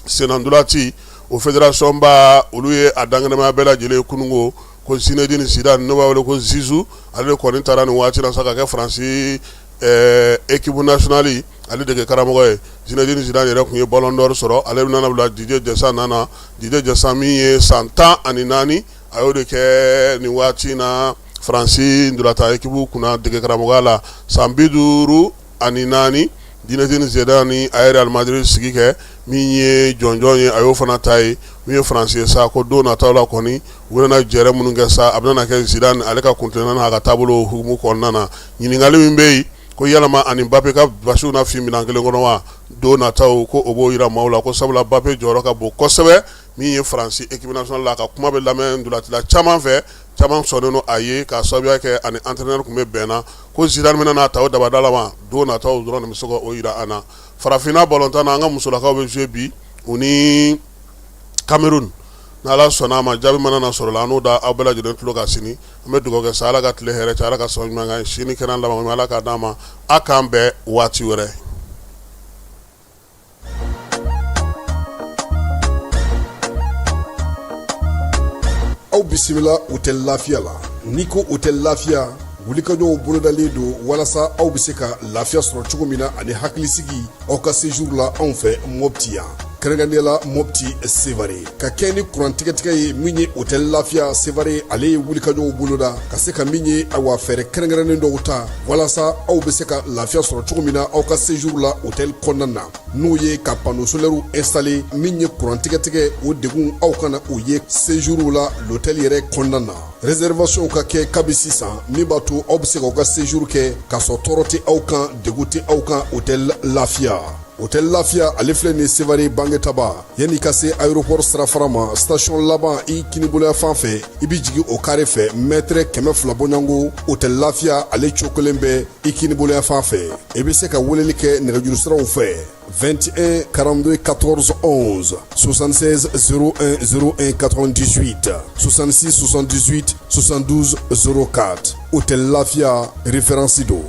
senandolati o fédération ba olu ye a danganamaya bɛɛ lajɛlen kunungo ko Zinedine Zidane n'o b'a wele ko Zizou ale de kɔni taara nin waati la sa ka kɛ Faransi équipe nationale ale de kɛ karamɔgɔ ye Zinedine Zidane yɛrɛ kun ye Ballon d'Or sɔrɔ ale nana bila Didier Deschamps nana Didier Deschamps min ye san 14 a y'o de kɛ nin waati na Faransi ndolata équipe kunna dege karamɔgɔya la san 54 Zinedine Zidane a ye Real Madrid sigi kɛ min ye jɔnjɔn ye a y'o fana ta ye min ye Faransi ye sa ko don nataw la kɔni u bɛna jɛrɛ minnu kɛ sa a bɛna kɛ Zidane ale ka kuntilenna n'a ka taabolo hukumu kɔnɔna na ɲininkali min bɛ yen ko yalama ani Mbappé ka basiw na fin minan kelen kɔnɔ wa don nataw ko o b'o yira maaw la ko sabula Mbappé jɔyɔrɔ ka bon kosɛbɛ min ye Faransi équipe nationale la ka kuma bɛ lamɛn ndolatila caman fɛ caman sɔnnen don a ye k'a sababuya kɛ ani entraîneur kun bɛ bɛnna ko Zidane bɛna n'a ta o dabada la ma don nataw dɔrɔn de bɛ se k'o yira an na farafinna balontan na an ka musolakaw bɛ jouer bi u ni Cameroun n'Ala sɔnna a ma jaabi mana na sɔrɔ la an n'o da aw bɛɛ lajɛlen tulo ka sini an bɛ dugawu kɛ sa Ala ka tile hɛrɛ cɛ Ala ka sɔn ɲuman kan sini kɛnɛ laban Ala k'a d'an ma a k'an bɛn waati wɛrɛ. aw bisimila hôtel Lafiya la n'i ko hôtel Lafiya wulikajɔw bolodalen don walasa aw bɛ se ka lafiya sɔrɔ cogo min na ani hakilisigi aw ka séjour la anw fɛ Mopti yan kɛrɛnkɛrɛnnenya la Mopti Sevare ka kɛ ni kurantigɛtigɛ ye min ye hôtel Lafiya Sevare ale ye wulikajɔw boloda ka se ka min ye awa fɛɛrɛ kɛrɛnkɛrɛnnen dɔw ta walasa aw bɛ se ka lafiya sɔrɔ cogo min na aw ka séjour la hôtel kɔnɔna na n'o ye ka panneau solaire installé min ye kurantigɛtigɛ o degun aw kana o ye séjour la l'hôtel yɛrɛ kɔnɔna na réservation ka kɛ kabi sisan min b'a to aw bɛ se k'aw ka séjour kɛ k'a sɔrɔ tɔɔrɔ tɛ aw kan degun tɛ aw kan hôtel Lafiya. Hôtel Lafiya ale filɛ ni Sevare Bangetaba yanni ka se aéroport sirafara ma station laban i kiniboloya fan fɛ i bi jigi o carré fɛ mètre 200 bɔɲango Hôtel Lafiya ale cokolen bɛ i kiniboloya fan fɛ i bɛ se ka weleli kɛ nɛgɛjuru siraw fɛ 21 42 14 11 76 01 01 98 66 78 72 04 Hôtel Lafiya référence do.